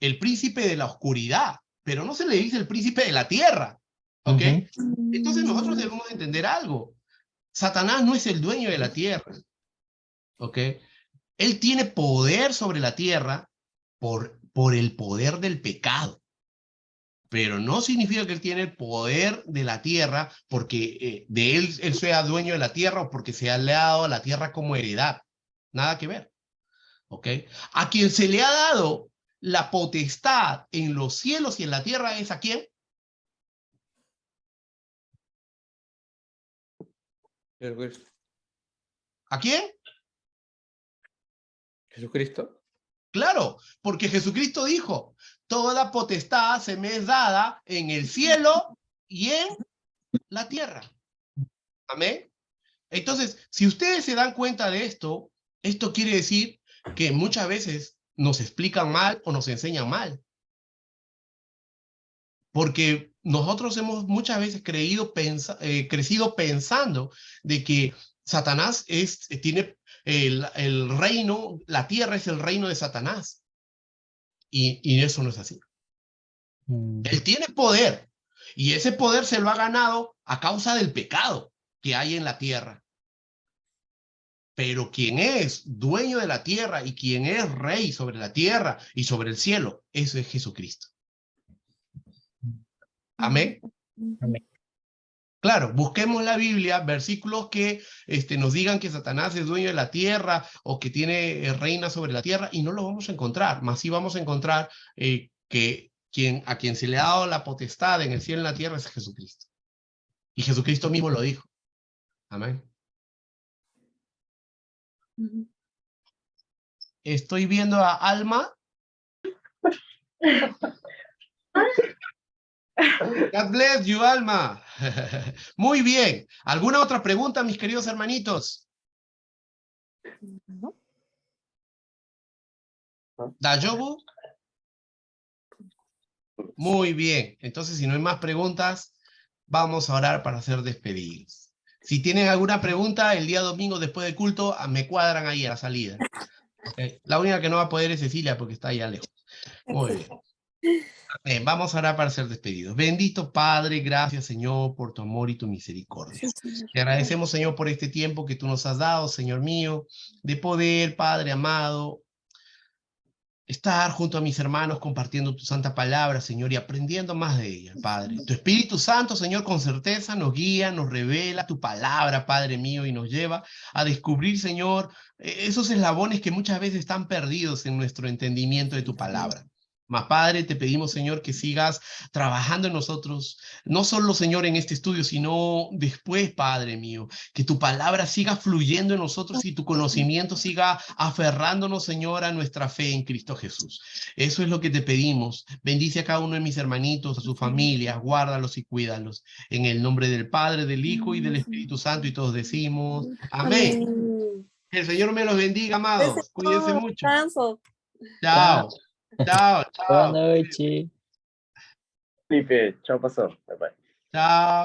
el príncipe de la oscuridad, pero no se le dice el príncipe de la tierra. ¿Ok? Uhum. Entonces nosotros debemos entender algo. Satanás no es el dueño de la tierra. ¿Ok? Él tiene poder sobre la tierra por el poder del pecado. Pero no significa que él tiene el poder de la tierra porque de él sea dueño de la tierra o porque se le ha dado a la tierra como heredad. Nada que ver. ¿Ok? A quien se le ha dado la potestad en los cielos y en la tierra es ¿a quién? Jesucristo. ¿A quién? Jesucristo. Claro, porque Jesucristo dijo, toda potestad se me es dada en el cielo y en la tierra. Amén. Entonces, si ustedes se dan cuenta de esto, esto quiere decir que muchas veces nos explican mal o nos enseñan mal. Porque nosotros hemos muchas veces crecido pensando de que Satanás tiene el reino, la tierra es el reino de Satanás. Y eso no es así. Él tiene poder y ese poder se lo ha ganado a causa del pecado que hay en la tierra. Pero quien es dueño de la tierra y quien es rey sobre la tierra y sobre el cielo, eso es Jesucristo. Amén. Amém. Claro, busquemos la Biblia, versículos que nos digan que Satanás es dueño de la tierra o que tiene reina sobre la tierra y no lo vamos a encontrar. Más sí vamos a encontrar que a quien se le ha dado la potestad en el cielo y en la tierra es Jesucristo. Y Jesucristo mismo lo dijo. Amén. Ujú. Estoy viendo a Alma. God bless you, Alma. Muy bien. ¿Alguna otra pregunta, mis queridos hermanitos? ¿No? ¿Dayobu? Muy bien. Entonces, si no hay más preguntas, vamos a orar para ser despedidos. Si tienen alguna pregunta, el día domingo después del culto, me cuadran ahí a la salida. ¿Okay? La única que no va a poder es Cecilia porque está allá lejos. Muy bien. Vamos a orar para ser despedidos. Bendito Padre, gracias Señor por tu amor y tu misericordia. Sí, Señor. Te agradecemos Señor por este tiempo que tú nos has dado, Señor mío, de poder, Padre amado, estar junto a mis hermanos compartiendo tu santa palabra, Señor, y aprendiendo más de ella, Padre. Tu Espíritu Santo, Señor, con certeza nos guía, nos revela tu palabra, Padre mío, y nos lleva a descubrir, Señor, esos eslabones que muchas veces están perdidos en nuestro entendimiento de tu palabra. Mas, Padre, te pedimos, Señor, que sigas trabajando en nosotros, no solo, Señor, en este estudio, sino después, Padre mío, que tu palabra siga fluyendo en nosotros y tu conocimiento siga aferrándonos, Señor, a nuestra fe en Cristo Jesús. Eso es lo que te pedimos. Bendice a cada uno de mis hermanitos, a sus familias, guárdalos y cuídalos. En el nombre del Padre, del Hijo y del Espíritu Santo, y todos decimos, amén. Amén. Que el Señor me los bendiga, amados. Cuídense Señor, mucho. descanso. Chao. Chao, Boa chao. noite. Felipe, chao, pastor. Bye bye. Chao.